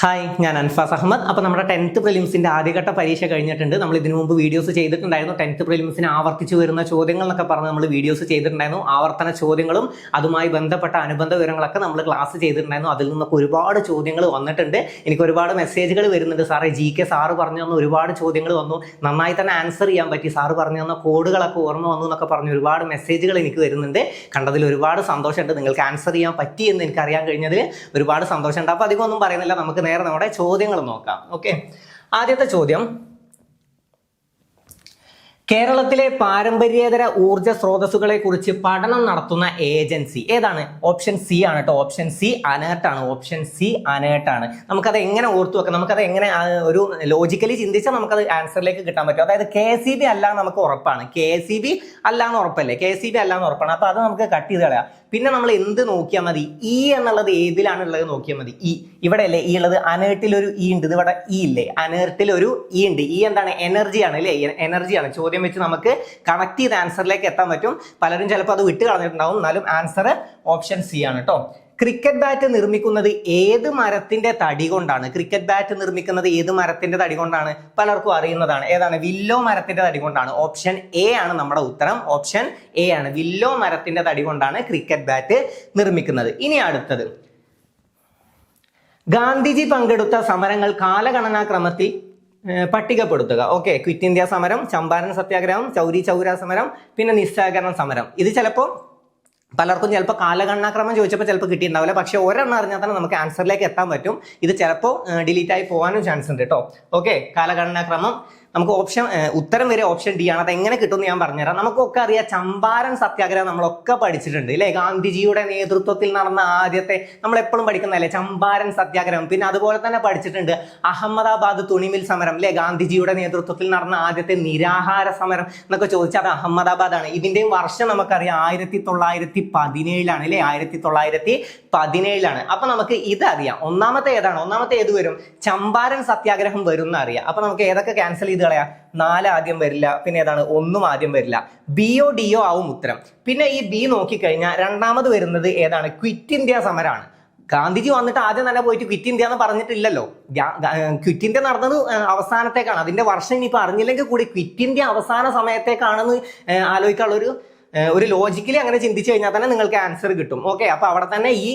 Hi, ഞാൻ അൻഫാസ് അഹമ്മദ്. അപ്പോൾ നമ്മുടെ 10th പ്രിലിംസിൻ്റെ ആദ്യഘട്ട പരീക്ഷ കഴിഞ്ഞിട്ടുണ്ട്. നമ്മൾ ഇതിനു മുമ്പ് വീഡിയോസ് ചെയ്തിട്ടുണ്ടായിരുന്നു. 10th പ്രിലിംസിന് ആവർത്തിച്ച് വരുന്ന ചോദ്യങ്ങൾ എന്നൊക്കെ പറഞ്ഞ് നമ്മൾ വീഡിയോസ് ചെയ്തിട്ടുണ്ടായിരുന്നു. ആവർത്തന ചോദ്യങ്ങളും അതുമായി ബന്ധപ്പെട്ട അനുബന്ധ വിവരങ്ങളൊക്കെ നമ്മൾ ക്ലാസ് ചെയ്തിട്ടുണ്ടായിരുന്നു. അതിൽ നിന്നൊക്കെ ഒരുപാട് ചോദ്യങ്ങൾ വന്നിട്ടുണ്ട്. എനിക്ക് ഒരുപാട് മെസ്സേജുകൾ വരുന്നുണ്ട്. സാറേ, GK സാറ് പറഞ്ഞു തന്ന ഒരുപാട് ചോദ്യങ്ങൾ വന്നു, നന്നായി തന്നെ ആൻസർ ചെയ്യാൻ പറ്റി, സാറ് പറഞ്ഞു തന്ന കോഡുകളൊക്കെ ഓർമ്മ വന്നു എന്നൊക്കെ പറഞ്ഞ് ഒരുപാട് മെസ്സേജുകൾ എനിക്ക് വരുന്നുണ്ട്. കണ്ടതിൽ ഒരുപാട് സന്തോഷമുണ്ട്. നിങ്ങൾക്ക് ആൻസർ ചെയ്യാൻ പറ്റി എന്ന് എനിക്ക് അറിയാൻ കഴിഞ്ഞതിൽ ഒരുപാട് സന്തോഷമുണ്ട്. അപ്പോൾ അധികം ഒന്നും പറയുന്നില്ല, നമുക്ക് നേരെ നമ്മുടെ ചോദ്യങ്ങൾ നോക്കാം. ഓക്കെ, ആദ്യത്തെ ചോദ്യം, കേരളത്തിലെ പാരമ്പര്യേതര ഊർജ്ജ സ്രോതസ്സുകളെ കുറിച്ച് പഠനം നടത്തുന്ന ഏജൻസി ഏതാണ്? ഓപ്ഷൻ സി ആണ് കേട്ടോ. ഓപ്ഷൻ സി അനേർട്ട് ആണ്. ഓപ്ഷൻ സി അനേർട്ട് ആണ്. നമുക്കത് എങ്ങനെ ഓർത്തു വെക്കാം? നമുക്കത് എങ്ങനെ ഒരു ലോജിക്കലി ചിന്തിച്ചാൽ നമുക്കത് ആൻസറിലേക്ക് കിട്ടാൻ പറ്റും. അതായത് KCB അല്ല നമുക്ക് ഉറപ്പാണ്. KCB അല്ലാന്ന് ഉറപ്പല്ലേ? KCB അല്ലാന്ന് ഉറപ്പാണ്. അപ്പൊ അത് നമുക്ക് കട്ട് ചെയ്ത് കളയാം. പിന്നെ നമ്മൾ എന്ത് നോക്കിയാൽ മതി? ഇ എന്നുള്ളത് ഏതിലാണുള്ളത് നോക്കിയാൽ മതി. ഇവിടെ അല്ലേ ഈ ഉള്ളത്? അനേർട്ടിൽ ഒരു ഇ ഉണ്ട്. ഇത് ഇവിടെ ഇ ഇല്ലേ? അനേർട്ടിൽ ഒരു ഇ ഉണ്ട്. ഇ എന്താണ്? എനർജിയാണ് അല്ലേ? എനർജിയാണ്. ചോദ്യം വെച്ച് നമുക്ക് കണക്ട് ചെയ്ത് ആൻസറിലേക്ക് എത്താൻ പറ്റും. പലരും ചിലപ്പോൾ അത് വിട്ട് കളഞ്ഞിട്ടുണ്ടാവും. എന്നാലും ആൻസർ ഓപ്ഷൻ സി ആണ് കേട്ടോ. ക്രിക്കറ്റ് ബാറ്റ് നിർമ്മിക്കുന്നത് ഏത് മരത്തിന്റെ തടി കൊണ്ടാണ്? ക്രിക്കറ്റ് ബാറ്റ് നിർമ്മിക്കുന്നത് ഏത് മരത്തിന്റെ തടി കൊണ്ടാണ്? പലർക്കും അറിയുന്നതാണ്. ഏതാണ്? വില്ലോ മരത്തിന്റെ തടി കൊണ്ടാണ്. ഓപ്ഷൻ എ ആണ് നമ്മുടെ ഉത്തരം. ഓപ്ഷൻ എ ആണ്. വില്ലോ മരത്തിന്റെ തടി കൊണ്ടാണ് ക്രിക്കറ്റ് ബാറ്റ് നിർമ്മിക്കുന്നത്. ഇനി അടുത്തത്, ഗാന്ധിജി പങ്കെടുത്ത സമരങ്ങൾ കാലഗണനാക്രമത്തിൽ പട്ടികപ്പെടുത്തുക. ഓക്കെ, ക്വിറ്റ് ഇന്ത്യ സമരം, ചമ്പാരൻ സത്യാഗ്രഹം, ചൗരി ചൗര സമരം, പിന്നെ നിസ്സഹകരണ സമരം. ഇത് ചിലപ്പോൾ പലർക്കും ചിലപ്പോൾ കാലഗണനാക്രമം ചോദിച്ചപ്പോൾ ചിലപ്പോൾ കിട്ടിയിട്ടുണ്ടാവില്ല. പക്ഷെ ഒരെണ്ണം അറിഞ്ഞാൽ തന്നെ നമുക്ക് ആൻസറിലേക്ക് എത്താൻ പറ്റും. ഇത് ചിലപ്പോൾ ഡിലീറ്റ് ആയി പോകാനും ചാൻസ് ഉണ്ട് കേട്ടോ. ഓക്കെ, കാലഗണനാക്രമം നമുക്ക് ഉത്തരം വരെ ഓപ്ഷൻ ഡി ആണ്. അത് എങ്ങനെ കിട്ടുമെന്ന് ഞാൻ പറഞ്ഞുതരാം. നമുക്കൊക്കെ അറിയാം, ചമ്പാരൻ സത്യാഗ്രഹം നമ്മളൊക്കെ പഠിച്ചിട്ടുണ്ട് അല്ലേ? ഗാന്ധിജിയുടെ നേതൃത്വത്തിൽ നടന്ന ആദ്യത്തെ, നമ്മൾ എപ്പോഴും പഠിക്കുന്നതല്ലേ ചമ്പാരൻ സത്യാഗ്രഹം. പിന്നെ അതുപോലെ തന്നെ പഠിച്ചിട്ടുണ്ട് അഹമ്മദാബാദ് തുണിമിൽ സമരം അല്ലേ? ഗാന്ധിജിയുടെ നേതൃത്വത്തിൽ നടന്ന ആദ്യത്തെ നിരാഹാര സമരം എന്നൊക്കെ ചോദിച്ചാൽ അത് അഹമ്മദാബാദ് ആണ്. ഇതിന്റെയും വർഷം നമുക്കറിയാം 1917 അല്ലേ? 1917 അപ്പൊ നമുക്ക് ഇത് അറിയാം. ഒന്നാമത്തെ ഏതാണ്? ഒന്നാമത്തെ ഏത് വരും? ചമ്പാരൻ സത്യാഗ്രഹം വരും എന്ന് അറിയാം. അപ്പൊ നമുക്ക് ഏതൊക്കെ ക്യാൻസൽ ചെയ്ത് കളയാം? 4 ആദ്യം വരില്ല. പിന്നെ ഏതാണ്? 1 ആദ്യം വരില്ല. ബിയോ ഡിയോ ആവും ഉത്തരം. പിന്നെ ഈ ബി നോക്കിക്കഴിഞ്ഞാൽ രണ്ടാമത് വരുന്നത് ഏതാണ്? ക്വിറ്റ് ഇന്ത്യ സമരമാണ്. ഗാന്ധിജി വന്നിട്ട് ആദ്യം തന്നെ പോയിട്ട് ക്വിറ്റ് ഇന്ത്യ എന്ന് പറഞ്ഞിട്ടില്ലല്ലോ. ക്വിറ്റ് ഇന്ത്യ നടന്നത് അവസാനത്തേക്കാണ്. അതിന്റെ വർഷം ഇനിയിപ്പോൾ അറിഞ്ഞില്ലെങ്കിൽ കൂടി ക്വിറ്റ് ഇന്ത്യ അവസാന സമയത്തേക്കാണെന്ന് ആലോചിക്കാനുള്ള ഒരു ലോജിക്കലി അങ്ങനെ ചിന്തിച്ചു കഴിഞ്ഞാൽ തന്നെ നിങ്ങൾക്ക് ആൻസർ കിട്ടും. ഓക്കെ, അപ്പൊ അവിടെ തന്നെ ഈ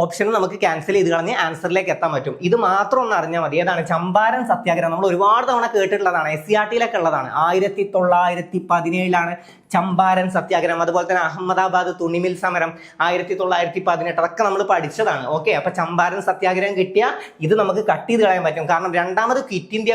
ഓപ്ഷൻ നമുക്ക് ക്യാൻസൽ ചെയ്ത് കളഞ്ഞ് ആൻസറിലേക്ക് എത്താൻ പറ്റും. ഇത് മാത്രം ഒന്ന് അറിഞ്ഞാൽ മതി. ഏതാണ്? ചമ്പാരൻ സത്യാഗ്രഹം. നമ്മൾ ഒരുപാട് തവണ കേട്ടിട്ടുള്ളതാണ്. SCRT-ലൊക്കെ ഉള്ളതാണ്. 1917 ചമ്പാരൻ സത്യാഗ്രഹം. അതുപോലെ തന്നെ അഹമ്മദാബാദ് തുണിമിൽ സമരം 1918. അതൊക്കെ നമ്മൾ പഠിച്ചതാണ്. ഓക്കെ, അപ്പൊ ചമ്പാരൻ സത്യാഗ്രഹം കിട്ടിയ ഇത് നമുക്ക് കട്ട് ചെയ്ത് കളയാൻ പറ്റും. കാരണം രണ്ടാമത് ക്വിറ്റ് ഇന്ത്യ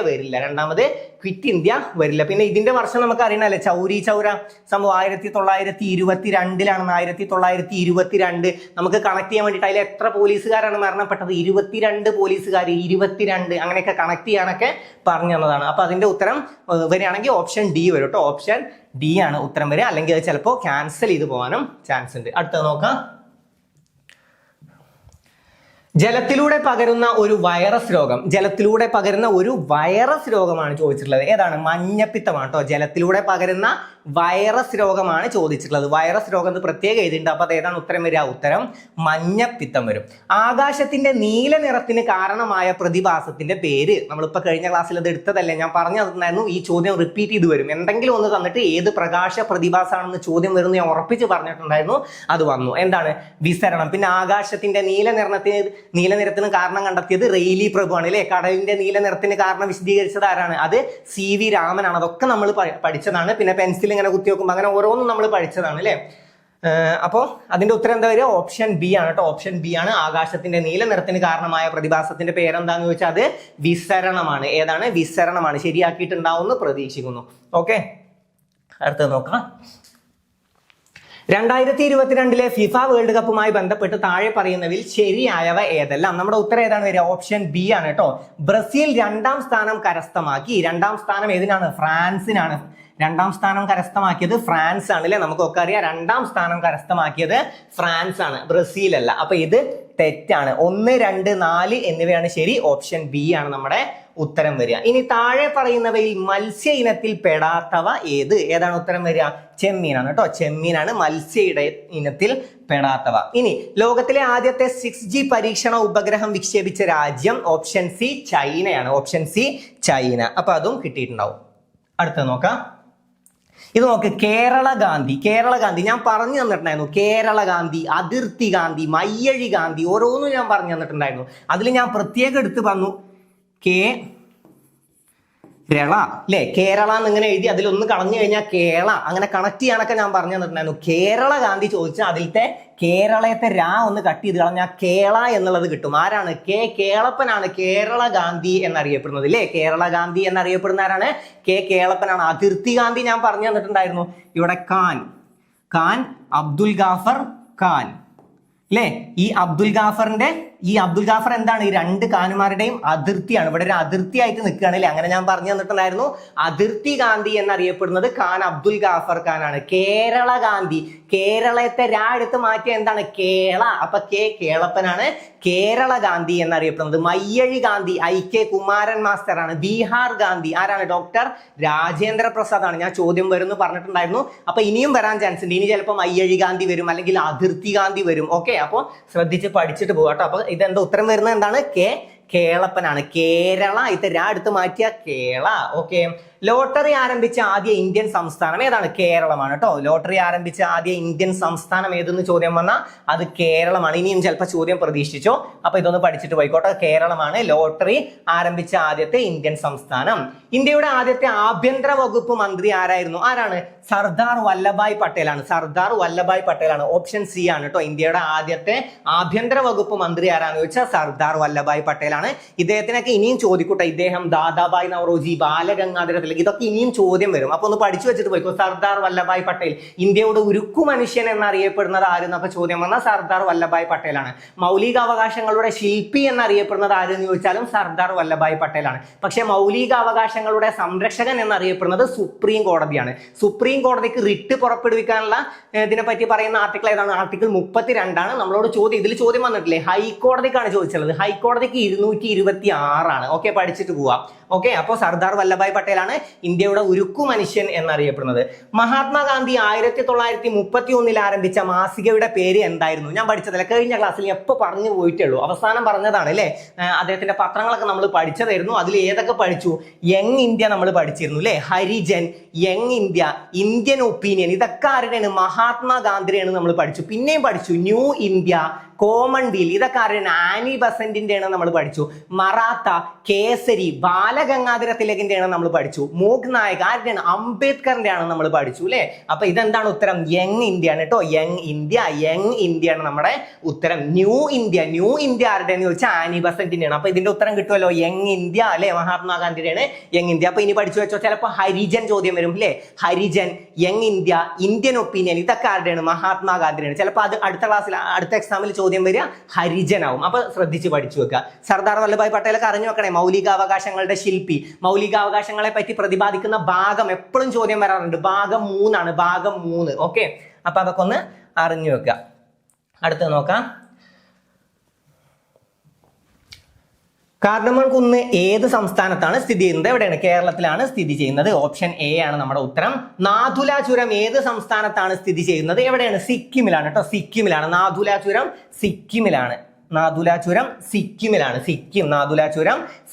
വരില്ല. പിന്നെ ഇതിന്റെ വർഷം നമുക്ക് അറിയണല്ലേ? ചൗരി ചൗര സംഭവം 1922 1922 നമുക്ക് കണക്ട് ചെയ്യാൻ വേണ്ടിയിട്ട് അതിൽ എത്ര പോലീസുകാരാണ് മരണപ്പെട്ടത്? 22 പോലീസുകാർ. 22 അങ്ങനെയൊക്കെ കണക്ട് ചെയ്യാനൊക്കെ പറഞ്ഞു തന്നതാണ്. അപ്പൊ അതിന്റെ ഉത്തരം വരികയാണെങ്കിൽ ഓപ്ഷൻ ഡി വരും കേട്ടോ. ഓപ്ഷൻ ഡി ആണ് ഉത്തരം വരിക. അല്ലെങ്കിൽ അത് ചിലപ്പോൾ ക്യാൻസൽ ചെയ്ത് പോകാനും ചാൻസ് ഉണ്ട്. അടുത്തത് നോക്കാം. ജലത്തിലൂടെ പകരുന്ന ഒരു വൈറസ് രോഗം. ജലത്തിലൂടെ പകരുന്ന ഒരു വൈറസ് രോഗമാണ് ചോദിച്ചിട്ടുള്ളത്. ഏതാണ്? മഞ്ഞപ്പിത്തമാണ് കേട്ടോ. ജലത്തിലൂടെ പകരുന്ന വൈറസ് രോഗമാണ് ചോദിച്ചിട്ടുള്ളത്. വൈറസ് രോഗം എന്ന് പ്രത്യേകം എഴുതിയിട്ടുണ്ട്. അപ്പൊ അത് ഏതാണ് ഉത്തരം വരിക? ഉത്തരം മഞ്ഞപ്പിത്തം വരും. ആകാശത്തിന്റെ നീല നിറത്തിന് കാരണമായ പ്രതിഭാസത്തിന്റെ പേര്. നമ്മളിപ്പോ കഴിഞ്ഞ ക്ലാസ്സിൽ അത് എടുത്തതല്ലേ? ഞാൻ പറഞ്ഞു തന്നായിരുന്നു ഈ ചോദ്യം റിപ്പീറ്റ് ചെയ്ത് വരും. എന്തെങ്കിലും ഒന്ന് തന്നിട്ട് ഏത് പ്രകാശ പ്രതിഭാസമാണെന്ന് ചോദ്യം വരുന്നു ഞാൻ ഉറപ്പിച്ച് പറഞ്ഞിട്ടുണ്ടായിരുന്നു. അത് വന്നു. എന്താണ്? വിസരണം. പിന്നെ ആകാശത്തിന്റെ നീല നിറത്തിന് കാരണം കണ്ടെത്തിയത് റെയ്ലി പ്രഭുവാണ് അല്ലേ? കടലിന്റെ നീല നിറത്തിന് കാരണം വിശദീകരിച്ചത് ആരാണ്? അത് CV രാമനാണ്. അതൊക്കെ നമ്മൾ പഠിച്ചതാണ്. പിന്നെ പെൻസിൽ ഇങ്ങനെ കുത്തി വെക്കുമ്പോൾ അങ്ങനെ ഓരോന്നും നമ്മൾ പഠിച്ചതാണ് അല്ലേ? അപ്പോൾ അതിന്റെ ഉത്തരം എന്താ വരിക? ഓപ്ഷൻ ബി ആണ് കേട്ടോ. ഓപ്ഷൻ ബി ആണ്. ആകാശത്തിന്റെ നീല നിറത്തിന് കാരണമായ പ്രതിഭാസത്തിന്റെ പേരെന്താന്ന് ചോദിച്ചാൽ അത് വിസരണമാണ്. ഏതാണ്? വിസരണമാണ്. ശരിയാക്കിയിട്ടുണ്ടാവുമെന്ന് പ്രതീക്ഷിക്കുന്നു. ഓക്കെ, അടുത്തത് നോക്കാം. 2022 ഫിഫ വേൾഡ് കപ്പുമായി ബന്ധപ്പെട്ട് താഴെ പറയുന്നതിൽ ശരിയായവ ഏതെല്ലാം? നമ്മുടെ ഉത്തരം ഏതാണ് വരിക? ഓപ്ഷൻ ബി ആണ് കേട്ടോ. ബ്രസീൽ 2ാം സ്ഥാനം കരസ്ഥമാക്കി. 2ാം സ്ഥാനം ഏതിനാണ്? ഫ്രാൻസിനാണ്. 2ാം സ്ഥാനം കരസ്ഥമാക്കിയത് ഫ്രാൻസ് ആണ് അല്ലെ? നമുക്കൊക്കെ അറിയാം 2ാം സ്ഥാനം കരസ്ഥമാക്കിയത് ഫ്രാൻസ് ആണ്, ബ്രസീൽ അല്ല. അപ്പൊ ഇത് തെറ്റാണ്. 1, 2, 4 എന്നിവയാണ് ശരി. ഓപ്ഷൻ ബി ആണ് നമ്മുടെ ഉത്തരം വരിക. ഇനി താഴെ പറയുന്നവയിൽ മത്സ്യ ഇനത്തിൽ പെടാത്തവ ഏത്? ഏതാണ് ഉത്തരം വരിക? ചെമ്മീനാണ് കേട്ടോ. ചെമ്മീനാണ് മത്സ്യ ഇനത്തിൽ പെടാത്തവ. ഇനി ലോകത്തിലെ ആദ്യത്തെ 6G പരീക്ഷണ ഉപഗ്രഹം വിക്ഷേപിച്ച രാജ്യം ഓപ്ഷൻ സി ചൈനയാണ്. Option C China. അപ്പൊ അതും കിട്ടിയിട്ടുണ്ടാവും. അടുത്ത നോക്കാം. ഇത് നോക്ക്, കേരള ഗാന്ധി. കേരള ഗാന്ധി ഞാൻ പറഞ്ഞു തന്നിട്ടുണ്ടായിരുന്നു. കേരള ഗാന്ധി, അതിർത്തി ഗാന്ധി, മയ്യഴി ഗാന്ധി, ഓരോന്നും ഞാൻ പറഞ്ഞു തന്നിട്ടുണ്ടായിരുന്നു. അതിൽ ഞാൻ പ്രത്യേകം എടുത്ത് പറഞ്ഞു കേരള അല്ലേ, കേരള എന്നിങ്ങനെ എഴുതി അതിലൊന്ന് കളഞ്ഞു കഴിഞ്ഞാൽ കേരള, അങ്ങനെ കണക്ട് ചെയ്യാനൊക്കെ ഞാൻ പറഞ്ഞു തന്നിട്ടുണ്ടായിരുന്നു. കേരള ഗാന്ധി ചോദിച്ചാൽ അതിലത്തെ കേരളത്തെ രാ ഒന്ന് കട്ട് ചെയ്ത് കളഞ്ഞാൽ കേള എന്നുള്ളത് കിട്ടും. ആരാണ്? കേളപ്പനാണ് കേരള ഗാന്ധി എന്നറിയപ്പെടുന്നത് അല്ലേ. കേരള ഗാന്ധി എന്നറിയപ്പെടുന്ന ആരാണ്? കേളപ്പനാണ്. അതിർത്തി ഗാന്ധി ഞാൻ പറഞ്ഞു തന്നിട്ടുണ്ടായിരുന്നു. ഇവിടെ ഖാൻ അബ്ദുൽ ഗാഫർ ഖാൻ അല്ലേ. ഈ അബ്ദുൽ ഗാഫർ എന്താണ്? ഈ രണ്ട് ഖാനുമാരുടെയും അതിർത്തിയാണ്. ഇവിടെ ഒരു അതിർത്തി ആയിട്ട് നിൽക്കുകയാണ് അല്ലേ. അങ്ങനെ ഞാൻ പറഞ്ഞു തന്നിട്ടുണ്ടായിരുന്നു. അതിർത്തി ഗാന്ധി എന്നറിയപ്പെടുന്നത് ഖാൻ അബ്ദുൽ ഗാഫർ ഖാൻ ആണ്. കേരള ഗാന്ധി, കേരളത്തെ രാ എടുത്ത് മാറ്റിയ എന്താണ്? കേള. അപ്പൊ കേളപ്പനാണ് കേരള ഗാന്ധി എന്നറിയപ്പെടുന്നത്. മയ്യഴി ഗാന്ധി IK കുമാരൻ മാസ്റ്റർ ആണ്. ബീഹാർ ഗാന്ധി ആരാണ്? ഡോക്ടർ രാജേന്ദ്ര പ്രസാദ് ആണ്. ഞാൻ ചോദ്യം വരുന്നു പറഞ്ഞിട്ടുണ്ടായിരുന്നു. അപ്പൊ ഇനിയും വരാൻ ചാൻസ് ഉണ്ട്. ഇനി ചിലപ്പോൾ മയ്യഴി ഗാന്ധി വരും, അല്ലെങ്കിൽ അതിർത്തി ഗാന്ധി വരും. ഓക്കെ, അപ്പൊ ശ്രദ്ധിച്ച് പഠിച്ചിട്ട് പോകാം കേട്ടോ. അപ്പൊ ഇതെന്താ ഉത്തരം വരുന്നത്? എന്താണ്? കേളപ്പനാണ്. കേരള ഇത് രാ എടുത്ത് മാറ്റിയ കേള. ഓക്കെ. ലോട്ടറി ആരംഭിച്ച ആദ്യ ഇന്ത്യൻ സംസ്ഥാനം ഏതാണ്? കേരളമാണ് കേട്ടോ. ലോട്ടറി ആരംഭിച്ച ആദ്യ ഇന്ത്യൻ സംസ്ഥാനം ഏതെന്ന് ചോദ്യം വന്നാൽ അത് കേരളമാണ്. ഇനിയും ചിലപ്പോൾ ചോദ്യം പ്രതീക്ഷിച്ചോ. അപ്പൊ ഇതൊന്ന് പഠിച്ചിട്ട് പോയിക്കോട്ടെ. കേരളമാണ് ലോട്ടറി ആരംഭിച്ച ആദ്യത്തെ ഇന്ത്യൻ സംസ്ഥാനം. ഇന്ത്യയുടെ ആദ്യത്തെ ആഭ്യന്തര വകുപ്പ് മന്ത്രി ആരായിരുന്നു? ആരാണ്? സർദാർ വല്ലഭായ് പട്ടേലാണ്. സർദാർ വല്ലഭായ് പട്ടേലാണ്. ഓപ്ഷൻ സി ആണ് കേട്ടോ. ഇന്ത്യയുടെ ആദ്യത്തെ ആഭ്യന്തര വകുപ്പ് മന്ത്രി ആരാന്ന് ചോദിച്ചാൽ സർദാർ വല്ലഭായ് പട്ടേലാണ്. ഇദ്ദേഹത്തിനൊക്കെ ഇനിയും ചോദിക്കൂട്ടെ. ഇദ്ദേഹം ദാദാഭായ് നവറോജി, ബാലഗംഗാധര തിലക്, ഇതൊക്കെ ഇനിയും ചോദ്യം വരും. അപ്പൊ ഒന്ന് പഠിച്ചു വെച്ചിട്ട് പോയിക്കോ. സർദാർ വല്ലഭായ് പട്ടേൽ ഇന്ത്യയുടെ ഉരുക്കു മനുഷ്യൻ എന്നറിയപ്പെടുന്നത് ആരെന്ന് അപ്പൊ ചോദ്യം വന്നാൽ സർദാർ വല്ലഭായ് പട്ടേലാണ്. മൗലികാവകാശങ്ങളുടെ ശില്പി എന്നറിയപ്പെടുന്നത് ആരെന്ന് ചോദിച്ചാലും സർദാർ വല്ലഭായ് പട്ടേലാണ്. പക്ഷെ മൗലികാവകാശങ്ങളുടെ സംരക്ഷകൻ എന്നറിയപ്പെടുന്നത് സുപ്രീം കോടതിയാണ്. സുപ്രീം കോടതിക്ക് റിട്ട് പുറപ്പെടുവിക്കാനുള്ള ഇതിനെ പറ്റി പറയുന്ന ആർട്ടിക്കിൾ ഏതാണ്? ആർട്ടിക്കിൾ 32 ആണ്. നമ്മളോട് ഇതിൽ ചോദ്യം വന്നിട്ടില്ലേ? ഹൈക്കോടതിക്കാണ് ചോദിച്ചുള്ളത്. ഹൈക്കോടതിക്ക് 226 ആണ്. ഓക്കെ, പഠിച്ചിട്ട് പോവാം. ഓക്കെ, അപ്പോൾ സർദാർ വല്ലഭായ് പട്ടേലാണ് ഇന്ത്യയുടെ ഉരുക്കു മനുഷ്യൻ എന്നറിയപ്പെടുന്നത്. മഹാത്മാഗാന്ധി 1931 ആരംഭിച്ച മാസികയുടെ പേര് എന്തായിരുന്നു? ഞാൻ പഠിച്ചതല്ല, കഴിഞ്ഞ ക്ലാസ്സിൽ എപ്പോൾ പറഞ്ഞു പോയിട്ടേ ഉള്ളൂ. അവസാനം പറഞ്ഞതാണ് അല്ലേ. അദ്ദേഹത്തിന്റെ പത്രങ്ങളൊക്കെ നമ്മൾ പഠിച്ചതായിരുന്നു. അതിൽ ഏതൊക്കെ പഠിച്ചു? യങ് ഇന്ത്യ നമ്മൾ പഠിച്ചിരുന്നു അല്ലേ. Harijan, young India, Indian opinion, ഇതൊക്കെ ആരുടെയാണ്? മഹാത്മാഗാന്ധിയുടെയാണ് നമ്മൾ പഠിച്ചു. പിന്നെയും പഠിച്ചു ന്യൂ ഇന്ത്യ, കോമൺവെൽത്ത്, ഇതൊക്കെ ആരാണ്? ആനി ബസന്റിന്റെ ആണ് നമ്മൾ പഠിച്ചു. മറാത്ത, കേസരി, ബാലഗംഗാധര തിലകിന്റെ ആണ് നമ്മൾ പഠിച്ചു. മൂക് നായക് ആരുടെയാണ്? അംബേദ്കറിന്റെ ആണ് നമ്മൾ പഠിച്ചു അല്ലെ. അപ്പൊ ഇതെന്താണ് ഉത്തരം? യങ് ഇന്ത്യ ആണ് കേട്ടോ. യങ് ഇന്ത്യ ആണ് നമ്മുടെ ഉത്തരം. ന്യൂ ഇന്ത്യ ആരുടെ എന്ന് ചോദിച്ചാൽ ആനി ബസന്റിന്റെ ആണ്. അപ്പൊ ഇതിന്റെ ഉത്തരം കിട്ടുമല്ലോ, യങ് ഇന്ത്യ അല്ലെ, മഹാത്മാഗാന്ധിയുടെ ആണ് യങ് ഇന്ത്യ. അപ്പൊ ഇനി പഠിച്ചു വെച്ചോ, ചിലപ്പോൾ ഹരിജൻ ചോദ്യം വരും അല്ലെ. Harijan, young India, Indian opinion, ഇതൊക്കെ ആരുടെയാണ്? മഹാത്മാഗാന്ധിയുടെ. ചിലപ്പോൾ അത് അടുത്ത ക്ലാസ്സിൽ അടുത്ത എക്സാമിൽ ചോദ്യം വരിക ഹരിജനാവും. അപ്പൊ ശ്രദ്ധിച്ച് പഠിച്ചു വെക്കുക. സർദാർ വല്ലഭായ് പട്ടേലൊക്കെ അറിഞ്ഞു വെക്കണേ. മൗലികാവകാശങ്ങളുടെ ശില്പി, മൗലികാവകാശങ്ങളെ പറ്റി പ്രതിപാദിക്കുന്ന ഭാഗം എപ്പോഴും ചോദ്യം വരാറുണ്ട്. ഭാഗം 3 ആണ്. ഭാഗം 3. ഓക്കെ, അപ്പൊ അതൊക്കെ ഒന്ന് അറിഞ്ഞു വെക്കുക. അടുത്ത് നോക്കാം. കാർഡമൺ കുന്ന് ഏത് സംസ്ഥാനത്താണ് സ്ഥിതി ചെയ്യുന്നത്? എവിടെയാണ്? കേരളത്തിലാണ് സ്ഥിതി ചെയ്യുന്നത്. ഓപ്ഷൻ എ ആണ് നമ്മുടെ ഉത്തരം. നാഥുല ചുരം ഏത് സംസ്ഥാനത്താണ് സ്ഥിതി ചെയ്യുന്നത്? എവിടെയാണ്? സിക്കിമിലാണ് കേട്ടോ. സിക്കിമിലാണ്. നാഥുല ചുരം സിക്കിമിലാണ്.